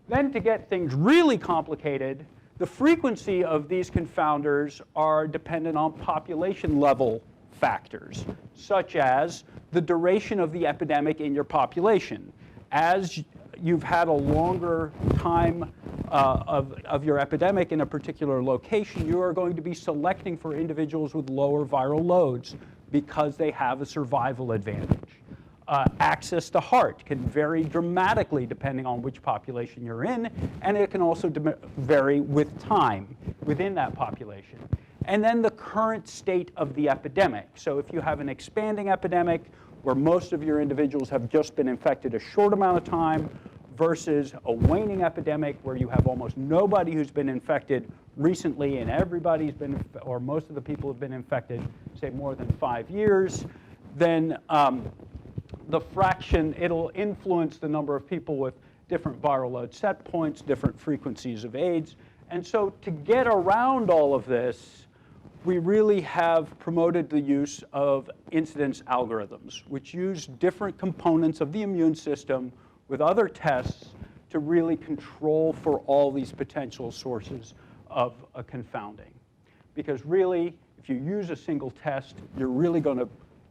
Then to get things really complicated, the frequency of these confounders are dependent on population-level factors, such as the duration of the epidemic in your population. As you've had a longer time of your epidemic in a particular location, you are going to be selecting for individuals with lower viral loads because they have a survival advantage. Access to HAART can vary dramatically depending on which population you're in, and it can also vary with time within that population. And then the current state of the epidemic. So if you have an expanding epidemic where most of your individuals have just been infected a short amount of time versus a waning epidemic where you have almost nobody who's been infected recently and everybody's been, or most of the people have been infected, say, more than 5 years, then the fraction, it'll influence the number of people with different viral load set points, different frequencies of AIDS. And so to get around all of this, we really have promoted the use of incidence algorithms, which use different components of the immune system with other tests to really control for all these potential sources of a confounding. Because really, if you use a single test, you're really going to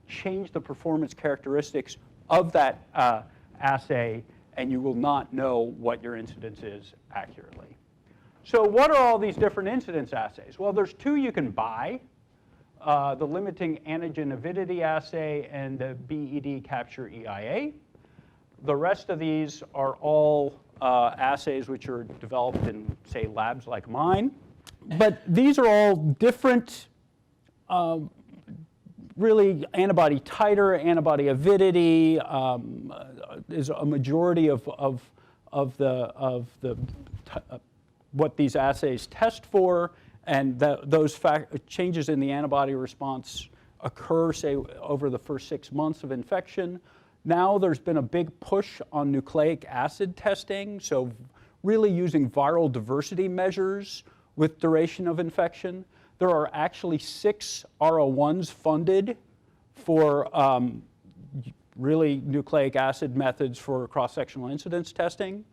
change the performance characteristics of that assay, and you will not know what your incidence is accurately. So what are all these different incidence assays? Well, there's two you can buy, the limiting antigen avidity assay and the BED capture EIA. The rest of these are all assays which are developed in, say, labs like mine. But these are all different, really antibody titer, antibody avidity is a majority of what these assays test for, and those changes in the antibody response occur, say, over the first 6 months of infection. Now there's been a big push on nucleic acid testing, so really using viral diversity measures with duration of infection. There are actually 6 R01s funded for really nucleic acid methods for cross-sectional incidence testing.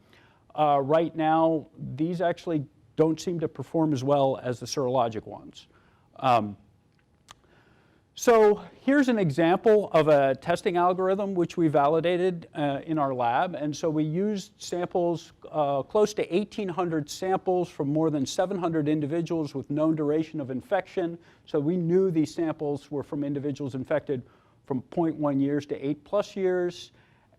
Right now, these actually don't seem to perform as well as the serologic ones. So here's an example of a testing algorithm which we validated in our lab. And so we used samples, close to 1,800 samples from more than 700 individuals with known duration of infection. So we knew these samples were from individuals infected from 0.1 years to 8+ years.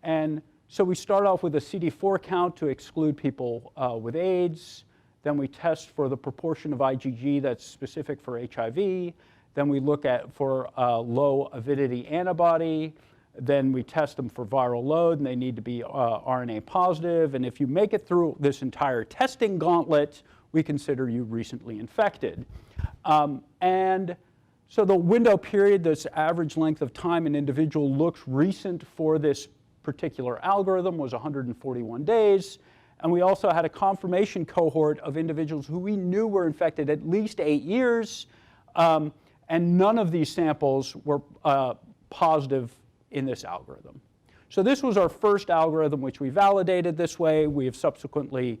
And so we start off with a CD4 count to exclude people with AIDS. Then we test for the proportion of IgG that's specific for HIV. Then we look at for low avidity antibody. Then we test them for viral load, and they need to be RNA positive. And if you make it through this entire testing gauntlet, we consider you recently infected. And so the window period, this average length of time an individual looks recent for this particular algorithm, was 141 days. And we also had a confirmation cohort of individuals who we knew were infected at least 8 years. And none of these samples were positive in this algorithm. So this was our first algorithm which we validated this way. We have subsequently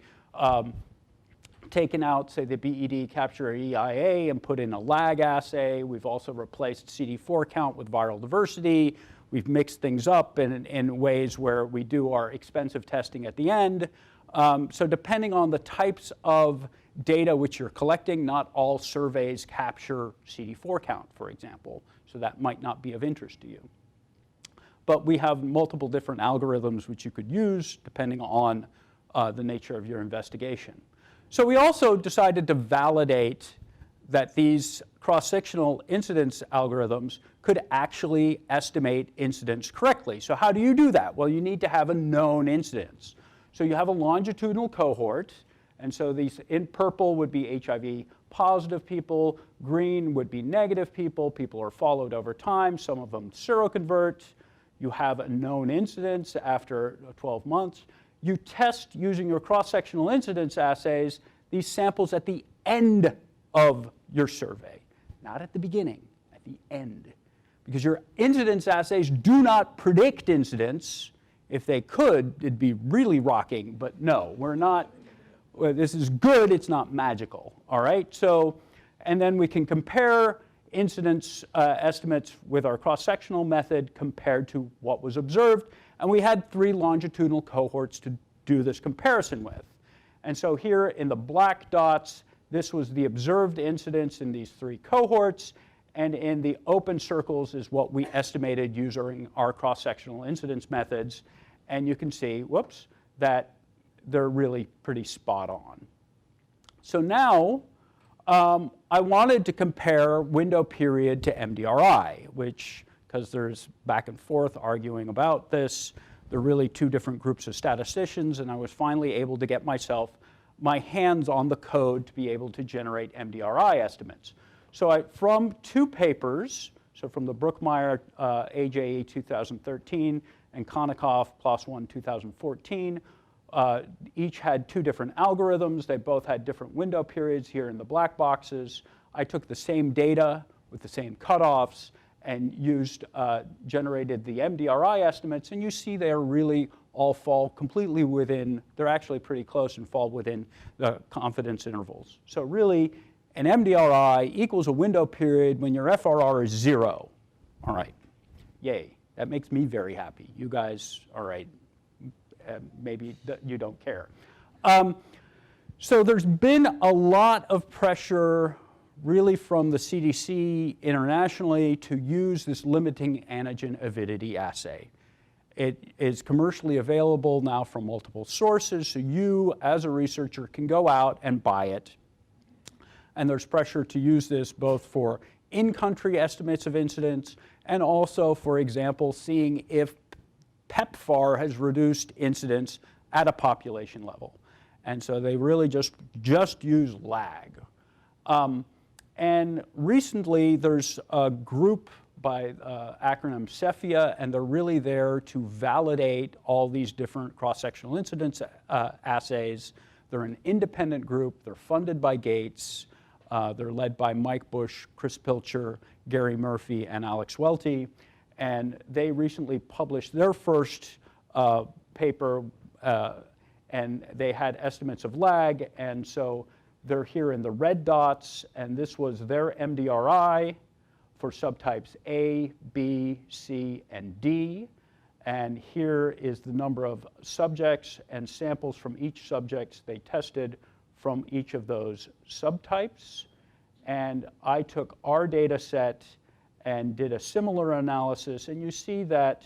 taken out, say, the BED capture EIA and put in a lag assay. We've also replaced CD4 count with viral diversity. We've mixed things up in ways where we do our expensive testing at the end. So depending on the types of data which you're collecting, not all surveys capture CD4 count, for example. So that might not be of interest to you. But we have multiple different algorithms which you could use depending on the nature of your investigation. So we also decided to validate that these cross-sectional incidence algorithms could actually estimate incidence correctly. So how do you do that? Well, you need to have a known incidence. So you have a longitudinal cohort, and so these in purple would be HIV positive people, green would be negative people. People are followed over time, some of them seroconvert. You have a known incidence after 12 months. You test using your cross-sectional incidence assays these samples at the end of your survey, not at the beginning, at the end. Because your incidence assays do not predict incidence. If they could, it'd be really rocking, but no, we're not. Well, this is good, it's not magical, all right? So, and then we can compare incidence estimates with our cross-sectional method compared to what was observed. And we had 3 longitudinal cohorts to do this comparison with. And so here in the black dots, this was the observed incidence in these 3 cohorts. And in the open circles is what we estimated using our cross-sectional incidence methods. And you can see, whoops, that they're really pretty spot on. So now I wanted to compare window period to MDRI, which, because there's back and forth arguing about this, there are really 2 different groups of statisticians, and I was finally able to get my hands on the code to be able to generate MDRI estimates. So from 2 papers, so from the Brookmeyer AJE 2013 and Konikoff +1 2014, each had 2 different algorithms. They both had different window periods here in the black boxes. I took the same data with the same cutoffs and generated the MDRI estimates, and you see they're really all fall completely within, they're actually pretty close and fall within the confidence intervals. So really, an MDRI equals a window period when your FRR is 0. All right, yay, that makes me very happy. You guys, all right, maybe you don't care. So there's been a lot of pressure really from the CDC internationally to use this limiting antigen avidity assay. It is commercially available now from multiple sources, so you as a researcher can go out and buy it. And there's pressure to use this both for in-country estimates of incidence and also, for example, seeing if PEPFAR has reduced incidence at a population level. And so they really just use lag. And recently, there's a group by acronym CEPHIA, and they're really there to validate all these different cross-sectional incidence assays. They're an independent group. They're funded by Gates. They're led by Mike Bush, Chris Pilcher, Gary Murphy, and Alex Welty. And they recently published their first paper, and they had estimates of lag. And so they're here in the red dots, and this was their MDRI for subtypes A, B, C, and D. And here is the number of subjects and samples from each subject they tested from each of those subtypes. And I took our data set and did a similar analysis, and you see that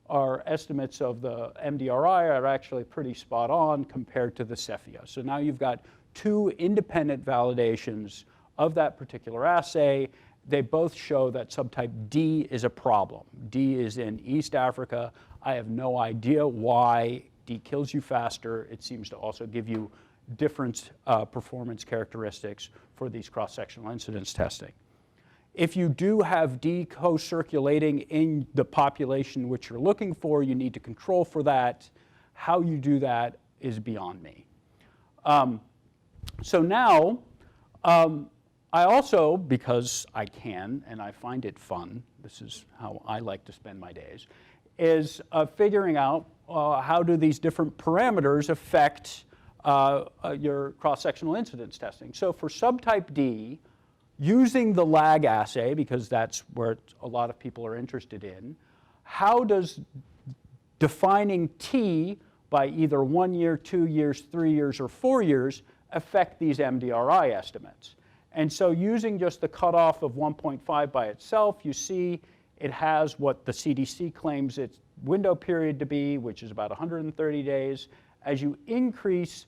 our estimates of the MDRI are actually pretty spot on compared to the CEPHIA. So now you've got two independent validations of that particular assay. They both show that subtype D is a problem. D is in East Africa. I have no idea why. D kills you faster. It seems to also give you different performance characteristics for these cross-sectional incidence testing. If you do have D co-circulating in the population which you're looking for, you need to control for that. How you do that is beyond me. So now, I also, because I can and I find it fun, this is how I like to spend my days, is figuring out how do these different parameters affect your cross-sectional incidence testing. So for subtype D, using the lag assay, because that's where a lot of people are interested in, how does defining T by either 1 year, 2 years, 3 years, or 4 years affect these MDRI estimates? And so using just the cutoff of 1.5 by itself, you see it has what the CDC claims its window period to be, which is about 130 days. As you increase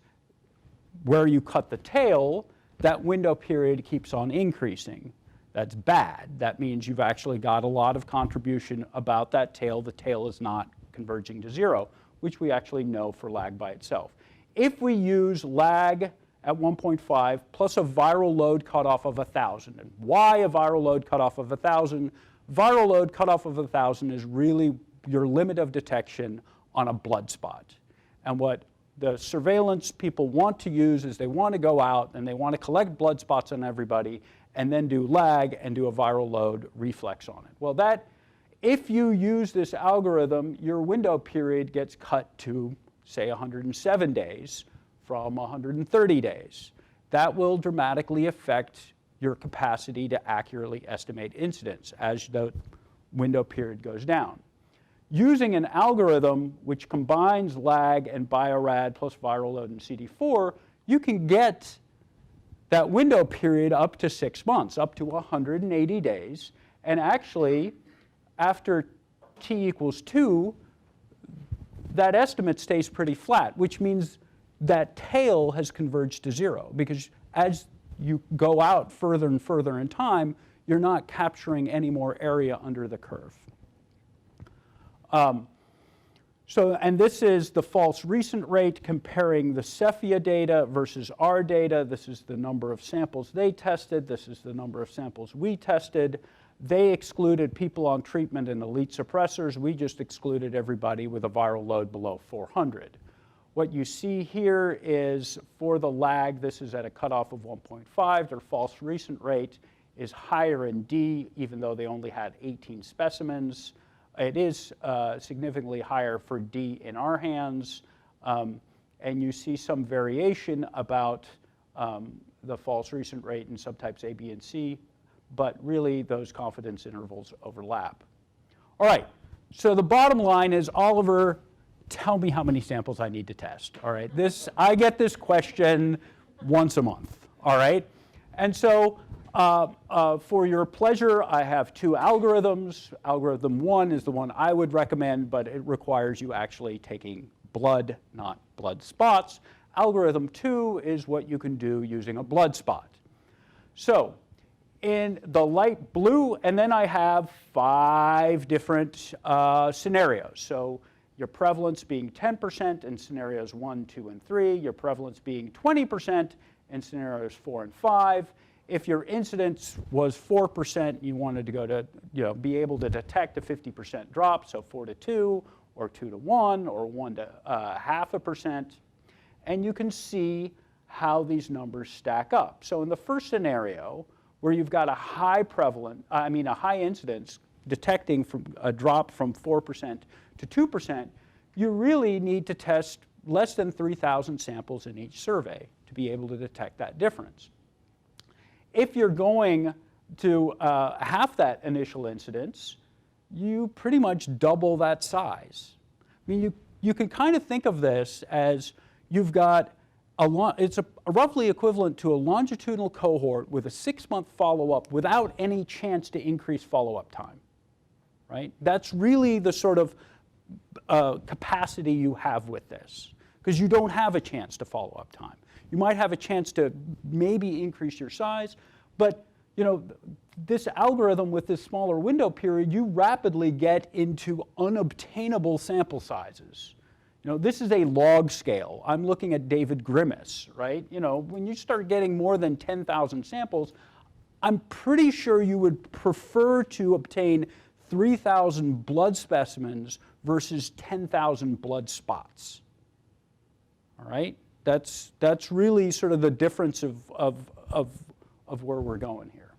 where you cut the tail, that window period keeps on increasing. That's bad. That means you've actually got a lot of contribution about that tail. The tail is not converging to 0, which we actually know for lag by itself. If we use lag at 1.5 plus a viral load cutoff of 1,000, and why a viral load cutoff of 1,000? Viral load cutoff of 1,000 is really your limit of detection on a blood spot. And what the surveillance people want to use is they want to go out and they want to collect blood spots on everybody and then do lag and do a viral load reflex on it. Well, if you use this algorithm, your window period gets cut to, say, 107 days from 130 days. That will dramatically affect your capacity to accurately estimate incidence as the window period goes down. Using an algorithm which combines lag and biorad plus viral load and CD4, you can get that window period up to 6 months, up to 180 days. And actually, after T equals 2, that estimate stays pretty flat, which means that tail has converged to 0. Because as you go out further and further in time, you're not capturing any more area under the curve. And this is the false recent rate comparing the Cephia data versus our data. This is the number of samples they tested. This is the number of samples we tested. They excluded people on treatment and elite suppressors. We just excluded everybody with a viral load below 400. What you see here is for the lag, this is at a cutoff of 1.5. Their false recent rate is higher in D, even though they only had 18 specimens. It is significantly higher for D in our hands. And you see some variation about the false recent rate in subtypes A, B, and C, but really those confidence intervals overlap. All right, so the bottom line is, Oliver, tell me how many samples I need to test. All right, I get this question once a month. All right, and so for your pleasure, I have 2 algorithms. Algorithm 1 is the one I would recommend, but it requires you actually taking blood, not blood spots. Algorithm 2 is what you can do using a blood spot. So in the light blue, and then I have 5 different scenarios. So your prevalence being 10% in scenarios 1, 2, and 3, your prevalence being 20% in scenarios 4 and 5. If your incidence was 4%, you wanted to go to, be able to detect a 50% drop, so 4 to 2, or 2 to 1, or 1 to 0.5%. And you can see how these numbers stack up. So in the first scenario, where you've got a high incidence detecting from a drop from 4% to 2%, you really need to test less than 3,000 samples in each survey to be able to detect that difference. If you're going to half that initial incidence, you pretty much double that size. I mean, you can kind of think of this as you've got it's roughly equivalent to a longitudinal cohort with a 6-month follow-up without any chance to increase follow-up time, right? That's really the sort of capacity you have with this. because you don't have a chance to follow-up time. You might have a chance to maybe increase your size, but this algorithm with this smaller window period, you rapidly get into unobtainable sample sizes. This is a log scale. I'm looking at David Grimace, right? When you start getting more than 10,000 samples, I'm pretty sure you would prefer to obtain 3,000 blood specimens versus 10,000 blood spots. All right? That's really sort of the difference of where we're going here.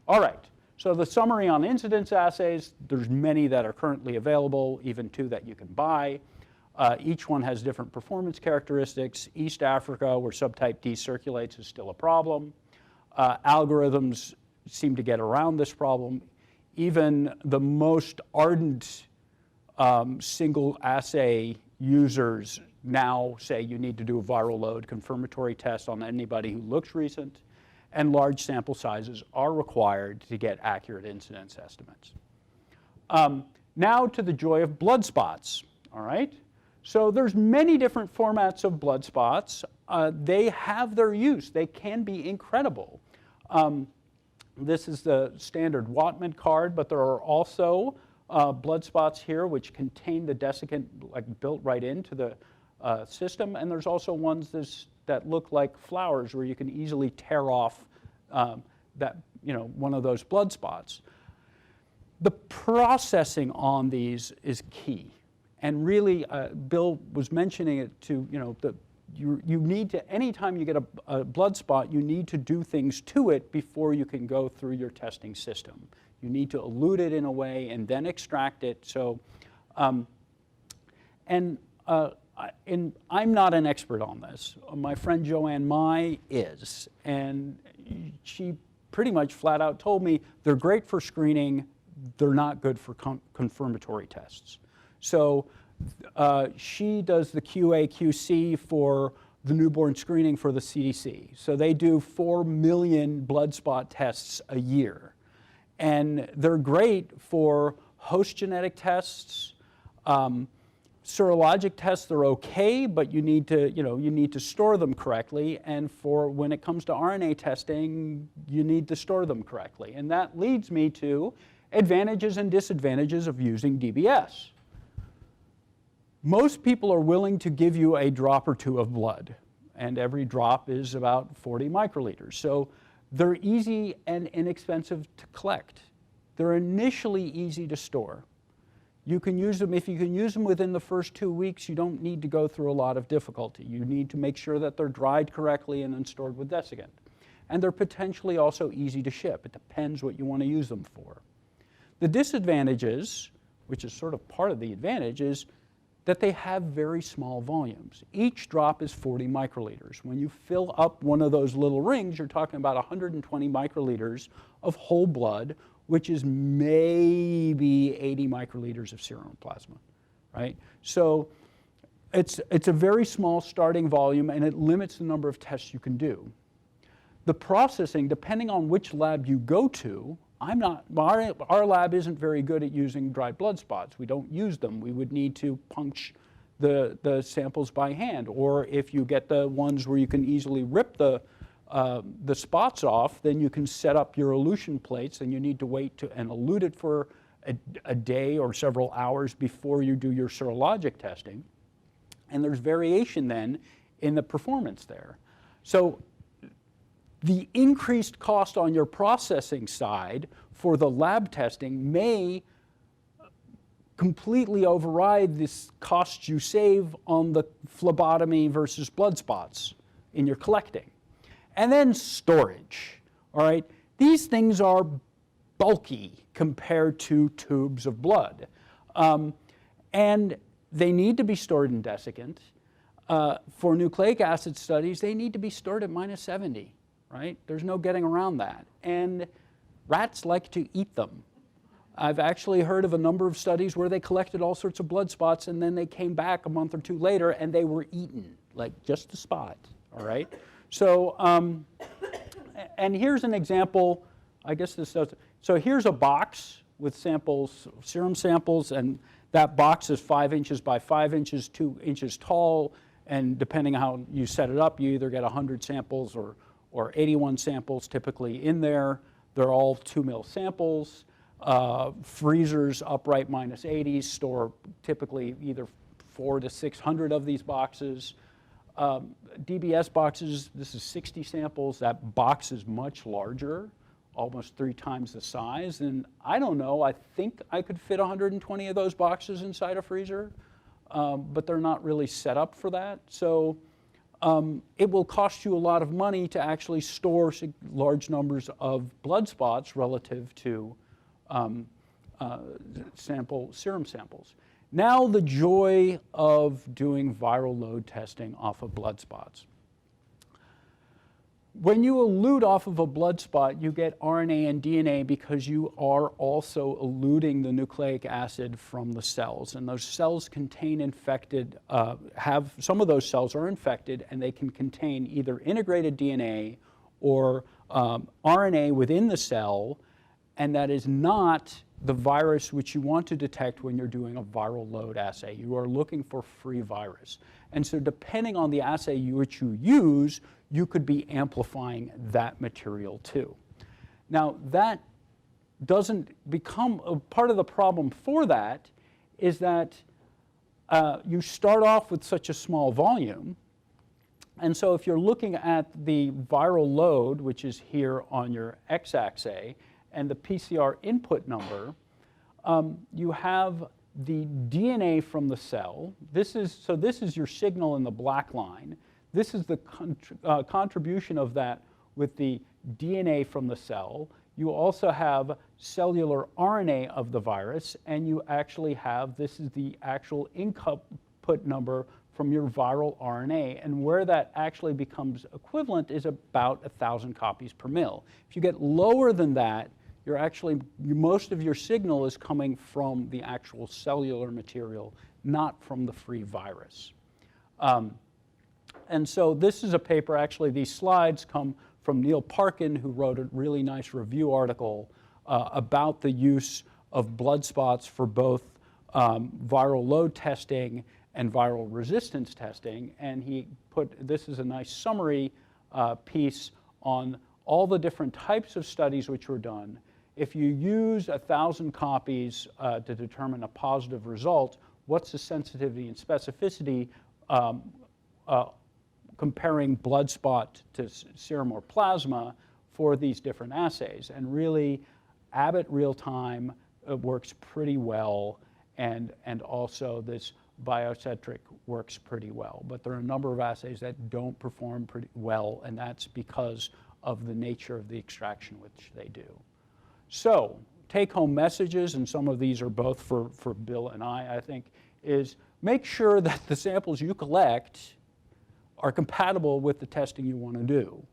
All right, so the summary on incidence assays, there's many that are currently available, even 2 that you can buy. Each one has different performance characteristics. East Africa, where subtype D circulates, is still a problem. Algorithms seem to get around this problem. Even the most ardent single assay users now say you need to do a viral load confirmatory test on anybody who looks recent, and large sample sizes are required to get accurate incidence estimates. Now to the joy of blood spots, all right? So there's many different formats of blood spots. They have their use. They can be incredible. This is the standard Whatman card, but there are also blood spots here which contain the desiccant built right into the system, and there's also ones that look like flowers where you can easily tear off one of those blood spots. The processing on these is key, and really, Bill was mentioning it too. You need to, anytime you get a blood spot, you need to do things to it before you can go through your testing system. You need to elute it in a way and then extract it. So, and I'm not an expert on this. My friend Joanne Mai is, and she pretty much flat out told me they're great for screening, they're not good for confirmatory tests. So she does the QA/QC for the newborn screening for the CDC. So they do 4 million blood spot tests a year. And they're great for host genetic tests. Serologic tests are okay, but you need to store them correctly. And for when it comes to RNA testing, you need to store them correctly. And that leads me to advantages and disadvantages of using DBS. Most people are willing to give you a drop or 2 of blood, and every drop is about 40 microliters. So they're easy and inexpensive to collect. They're initially easy to store. You can use them, if you can use them within the first 2 weeks, you don't need to go through a lot of difficulty. You need to make sure that they're dried correctly and then stored with desiccant. And they're potentially also easy to ship. It depends what you want to use them for. The disadvantages, which is sort of part of the advantage, is that they have very small volumes. Each drop is 40 microliters. When you fill up one of those little rings, you're talking about 120 microliters of whole blood, which is maybe 80 microliters of serum plasma, right? So it's a very small starting volume, and it limits the number of tests you can do. The processing, depending on which lab you go to, our lab isn't very good at using dried blood spots. We don't use them. We would need to punch the samples by hand, or if you get the ones where you can easily rip the spots off, then you can set up your elution plates, and you need to wait and elute it for a day or several hours before you do your serologic testing. And there's variation then in the performance there. So the increased cost on your processing side for the lab testing may completely override this cost you save on the phlebotomy versus blood spots in your collecting. And then storage, all right? These things are bulky compared to tubes of blood. And they need to be stored in desiccant. For nucleic acid studies, they need to be stored at -70. Right? There's no getting around that. And rats like to eat them. I've actually heard of a number of studies where they collected all sorts of blood spots, and then they came back a month or 2 later and they were eaten, like just a spot, all right? So, and here's an example, I guess this does, so here's a box with samples, serum samples, and that box is 5 inches by 5 inches, 2 inches tall, And depending on how you set it up, you either get 100 samples or 81 samples typically in there. They're all 2 ml samples. Freezers, upright -80s, store typically either 400 to 600 of these boxes. DBS boxes, this is 60 samples. That box is much larger, almost 3 times the size. And I don't know, I think I could fit 120 of those boxes inside a freezer, but they're not really set up for that. So it will cost you a lot of money to actually store large numbers of blood spots relative to serum samples. Now the joy of doing viral load testing off of blood spots. When you elute off of a blood spot, you get RNA and DNA because you are also eluting the nucleic acid from the cells. And those cells contain infected, some of those cells are infected, and they can contain either integrated DNA or RNA within the cell, and that is not the virus which you want to detect when you're doing a viral load assay. You are looking for free virus. And so depending on the assay which you use, you could be amplifying that material too. Now that doesn't become a part of the problem for that is that you start off with such a small volume. And so if you're looking at the viral load, which is here on your x-axis, and the PCR input number, you have the DNA from the cell. This is your signal in the black line. This is the contribution of that with the DNA from the cell. You also have cellular RNA of the virus, and you actually have, this is the actual input number from your viral RNA, and where that actually becomes equivalent is about 1,000 copies per mil. If you get lower than that, you're actually, most of your signal is coming from the actual cellular material, not from the free virus. And so this is a paper, actually these slides come from Neil Parkin, who wrote a really nice review article about the use of blood spots for both viral load testing and viral resistance testing. And he put, this is a nice summary piece on all the different types of studies which were done. If you use 1,000 copies to determine a positive result, what's the sensitivity and specificity comparing blood spot to serum or plasma for these different assays? And really, Abbott real-time works pretty well, and also this Biocentric works pretty well. But there are a number of assays that don't perform pretty well, and that's because of the nature of the extraction which they do. So, take-home messages, and some of these are both for Bill and I think, is make sure that the samples you collect are compatible with the testing you want to do,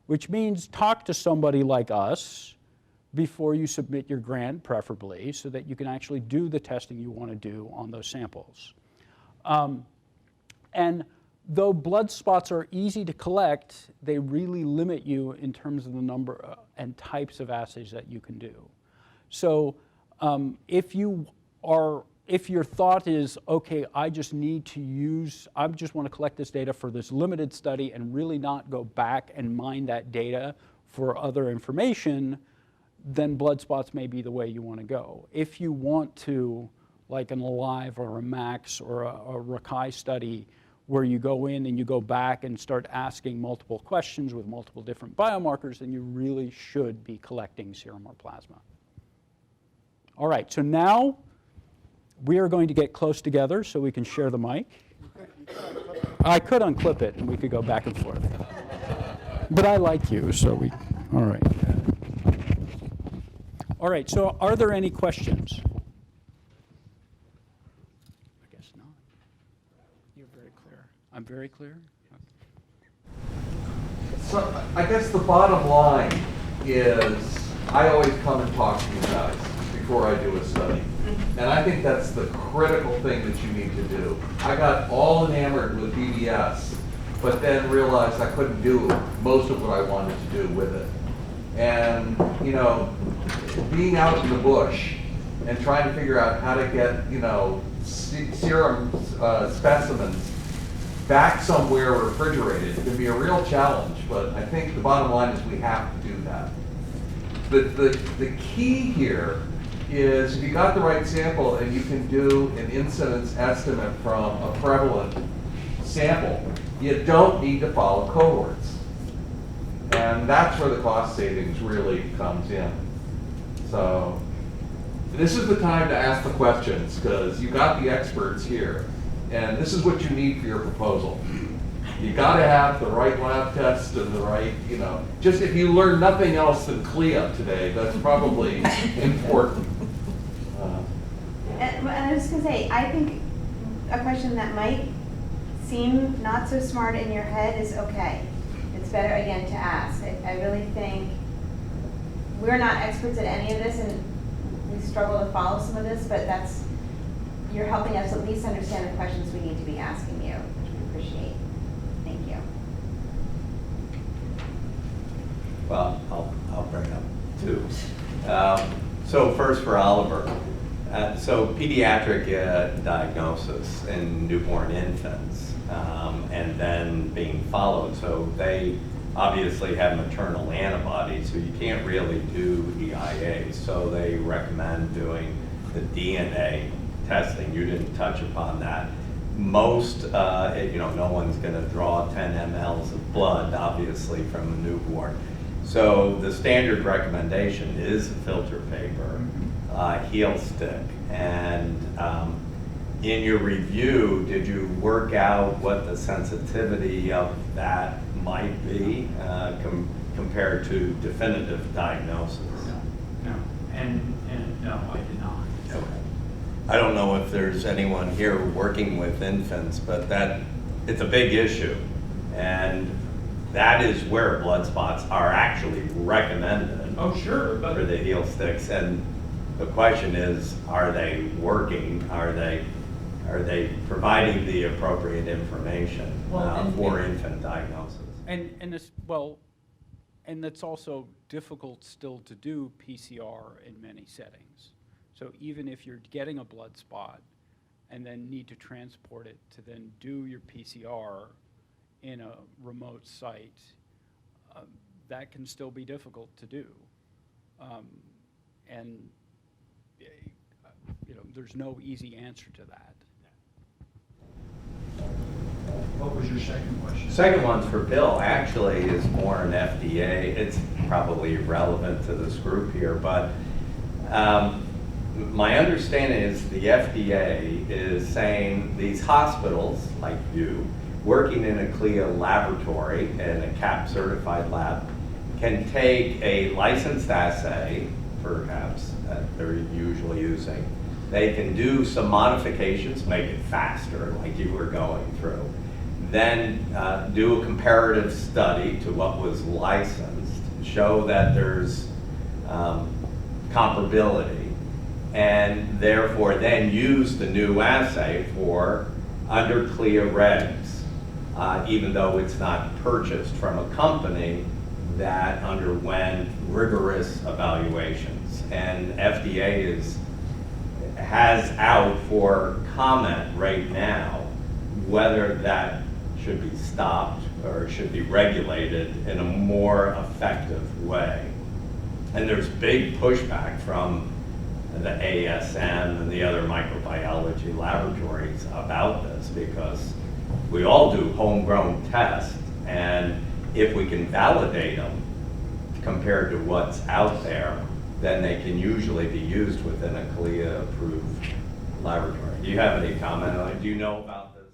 which means talk to somebody like us before you submit your grant, preferably, so that you can actually do the testing you want to do on those samples. And though blood spots are easy to collect, they really limit you in terms of the number and types of assays that you can do. So if your thought is, okay, I just want to collect this data for this limited study and really not go back and mine that data for other information, then blood spots may be the way you want to go. If you want to, like an ALIVE or a MAX or a Rakai study, where you go in and you go back and start asking multiple questions with multiple different biomarkers, then you really should be collecting serum or plasma. All right, so now we are going to get close together so we can share the mic. I could unclip it and we could go back and forth. But I like you, so all right. All right, so are there any questions? I guess not. You're very clear. I'm very clear? So I guess the bottom line is I always come and talk to you guys before I do a study. And I think that's the critical thing that you need to do. I got all enamored with BBS, but then realized I couldn't do most of what I wanted to do with it. And, you know, being out in the bush and trying to figure out how to get, you know, serum specimens back somewhere refrigerated can be a real challenge, but I think the bottom line is we have to do that. The key here is if you got the right sample and you can do an incidence estimate from a prevalent sample, you don't need to follow cohorts. And that's where the cost savings really comes in. So this is the time to ask the questions, because you got the experts here. And this is what you need for your proposal. You got to have the right lab test and the right, just if you learn nothing else than CLIA today, that's probably important. And I was going to say, I think a question that might seem not so smart in your head is okay. It's better, again, to ask. I really think we're not experts at any of this, and we struggle to follow some of this, but you're helping us at least understand the questions we need to be asking you, which we appreciate. Thank you. Well, I'll bring up two. So first for Oliver. So pediatric diagnosis in newborn infants, and then being followed. So they obviously have maternal antibodies, so you can't really do EIA. So they recommend doing the DNA testing. You didn't touch upon that. Most, no one's going to draw 10 mLs of blood, obviously, from a newborn. So the standard recommendation is a filter paper, heel stick. And in your review, did you work out what the sensitivity of that might be compared to definitive diagnosis? No, and no, I did not. Okay. I don't know if there's anyone here working with infants, but it's a big issue. And that is where blood spots are actually recommended. Oh, sure. But for the heel sticks. And the question is, are they working? Are they providing the appropriate information for infant diagnosis? And that's also difficult still to do PCR in many settings. So even if you're getting a blood spot and then need to transport it to then do your PCR in a remote site, that can still be difficult to do. There's no easy answer to that. What was your second question? Second one's for Bill. Actually, is more an FDA. It's probably relevant to this group here, but my understanding is the FDA is saying these hospitals, like you, working in a CLIA laboratory and a CAP certified lab, can take a licensed assay, perhaps, that they're usually using. They can do some modifications, make it faster, like you were going through. Then do a comparative study to what was licensed, show that there's comparability, and therefore then use the new assay for under CLIA regs, even though it's not purchased from a company that underwent rigorous evaluations. And FDA has out for comment right now whether that should be stopped or should be regulated in a more effective way. And there's big pushback from the ASM and the other microbiology laboratories about this, because we all do homegrown tests, and if we can validate them compared to what's out there, then they can usually be used within a CLIA-approved laboratory. Do you have any comment on it? Do you know about this?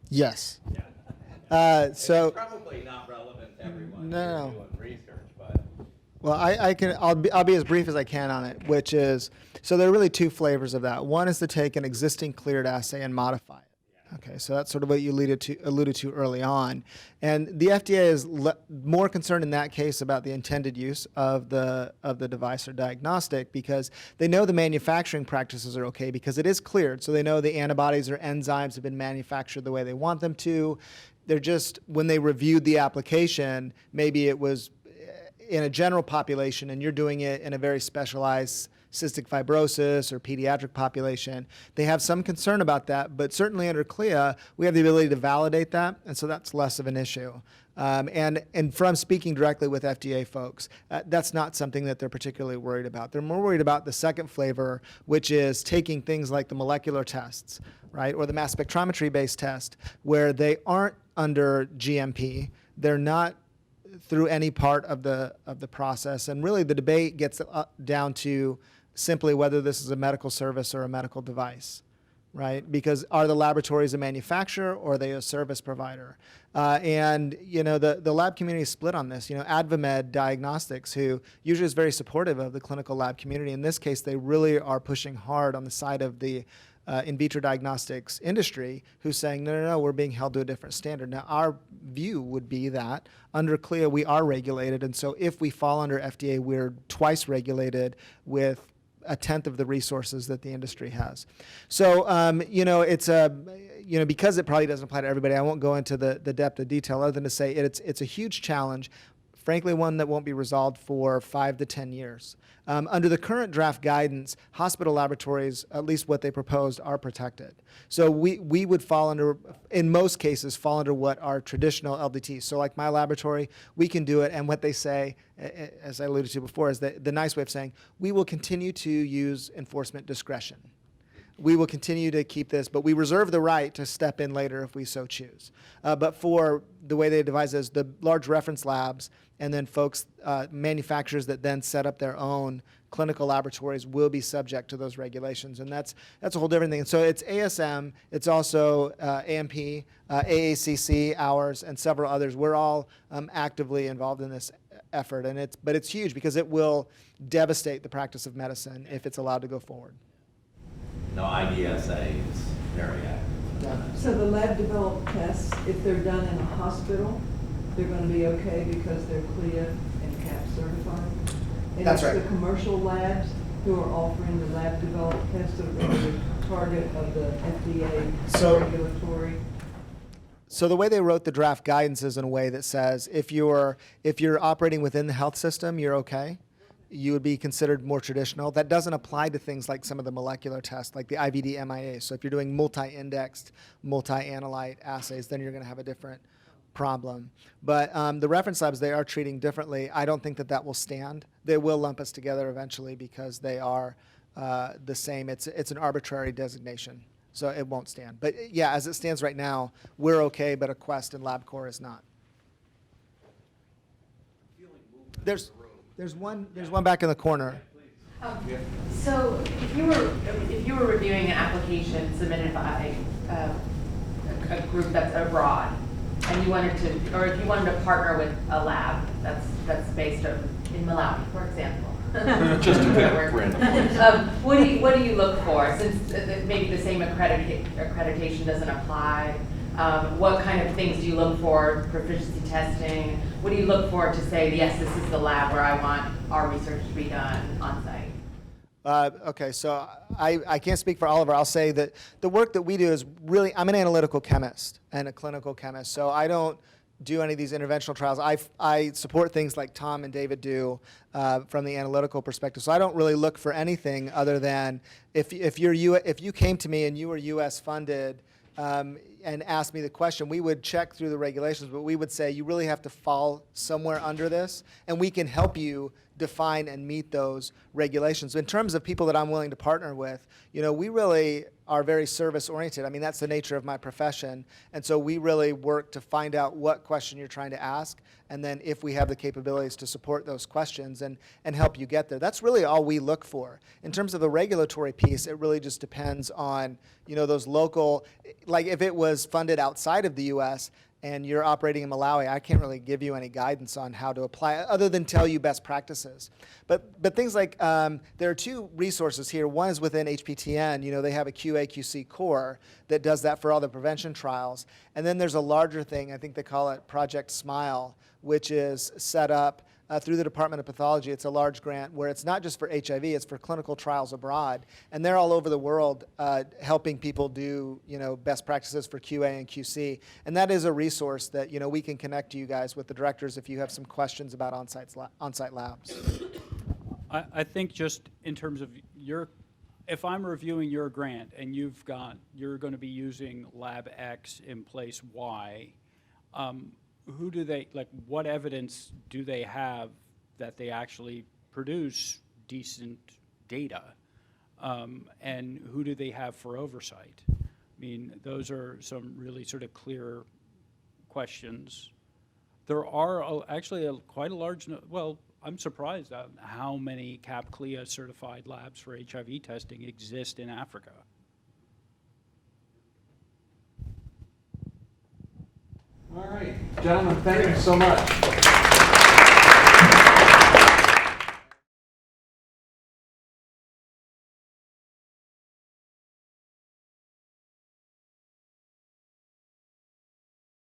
Yes. Yeah. It's probably not relevant to everyone No. doing research, but well, I'll be as brief as I can on it, which is, so there are really two flavors of that. One is to take an existing cleared assay and modify it. Okay, so that's sort of what you alluded to early on. And the FDA is more concerned in that case about the intended use of the device or diagnostic, because they know the manufacturing practices are okay because it is cleared. So they know the antibodies or enzymes have been manufactured the way they want them to. They're just, when they reviewed the application, maybe it was in a general population and you're doing it in a very specialized cystic fibrosis or pediatric population. They have some concern about that, but certainly under CLIA, we have the ability to validate that, and so that's less of an issue. And from speaking directly with FDA folks, that's not something that they're particularly worried about. They're more worried about the second flavor, which is taking things like the molecular tests, right, or the mass spectrometry-based test, where they aren't under GMP. They're not through any part of the process, and really the debate gets down to simply whether this is a medical service or a medical device, right? Because are the laboratories a manufacturer or are they a service provider? And you know, the lab community is split on this. You know, AdvaMed Diagnostics, who usually is very supportive of the clinical lab community, in this case they really are pushing hard on the side of the in vitro diagnostics industry, who's saying, no, we're being held to a different standard. Now, our view would be that under CLIA, we are regulated, and so if we fall under FDA, we're twice regulated with a tenth of the resources that the industry has. So, you know, it's because it probably doesn't apply to everybody, I won't go into the depth of detail other than to say it's a huge challenge, frankly, one that won't be resolved for 5 to 10 years. Under the current draft guidance, hospital laboratories, at least what they proposed, are protected. So we would fall under, in most cases, fall under what are traditional LDTs. So like my laboratory, we can do it, and what they say, as I alluded to before, is that the nice way of saying, we will continue to use enforcement discretion. We will continue to keep this, but we reserve the right to step in later if we so choose. But for the way they devise this, the large reference labs and then folks, manufacturers that then set up their own clinical laboratories will be subject to those regulations, and that's a whole different thing. And so it's ASM, it's also AMP, AACC, ours, and several others. We're all actively involved in this effort, and but it's huge because it will devastate the practice of medicine if it's allowed to go forward. No, IDSA is very active. So the lab-developed tests, if they're done in a hospital, they're going to be okay because they're CLIA and CAP certified? And That's right. it's the commercial labs who are offering the lab-developed tests that are going to be the target of the FDA regulatory? So the way they wrote the draft guidance is in a way that says if you're operating within the health system, you're okay. You would be considered more traditional. That doesn't apply to things like some of the molecular tests, like the IVD MIA. So if you're doing multi-indexed, multi-analyte assays, then you're going to have a different problem. But the reference labs, they are treating differently. I don't think that will stand. They will lump us together eventually because they are the same. It's an arbitrary designation, so it won't stand. But yeah, as it stands right now, we're okay, but a Quest and LabCorp is not. There's one back in the corner. So if you were reviewing an application submitted by a group that's abroad, and you wanted to, or if you wanted to partner with a lab that's based in Malawi, for example. Just a bit, Brenda. What do you look for, since maybe the same accreditation doesn't apply? What kind of things do you look for? Proficiency testing. What do you look for to say, yes, this is the lab where I want our research to be done on site? Okay, so I can't speak for Oliver. I'll say that the work that we do is really, I'm an analytical chemist and a clinical chemist, so I don't do any of these interventional trials. I support things like Tom and David do from the analytical perspective. So I don't really look for anything other than if you came to me and you were U.S. funded and asked me the question, we would check through the regulations, but we would say you really have to fall somewhere under this, and we can help you define and meet those regulations. In terms of people that I'm willing to partner with, you know, we really are very service oriented. I mean, that's the nature of my profession. And so we really work to find out what question you're trying to ask, and then if we have the capabilities to support those questions and help you get there. That's really all we look for. In terms of the regulatory piece, it really just depends on, you know, those local, like if it was funded outside of the US, and you're operating in Malawi, I can't really give you any guidance on how to apply it other than tell you best practices. But things like, there are two resources here. One is within HPTN. You know, they have a QA/QC core that does that for all the prevention trials. And then there's a larger thing, I think they call it Project SMILE, which is set up through the Department of Pathology. It's a large grant where it's not just for HIV, it's for clinical trials abroad. And they're all over the world helping people do, you know, best practices for QA and QC. And that is a resource that, you know, we can connect you guys with the directors if you have some questions about on-site labs. I think just in terms of if I'm reviewing your grant and you're going to be using lab X in place Y, who do they, like, what evidence do they have that they actually produce decent data? And who do they have for oversight? I mean, those are some really sort of clear questions. There are actually quite a large, well, I'm surprised at how many CLIA certified labs for HIV testing exist in Africa. All right, gentlemen, thank you so much.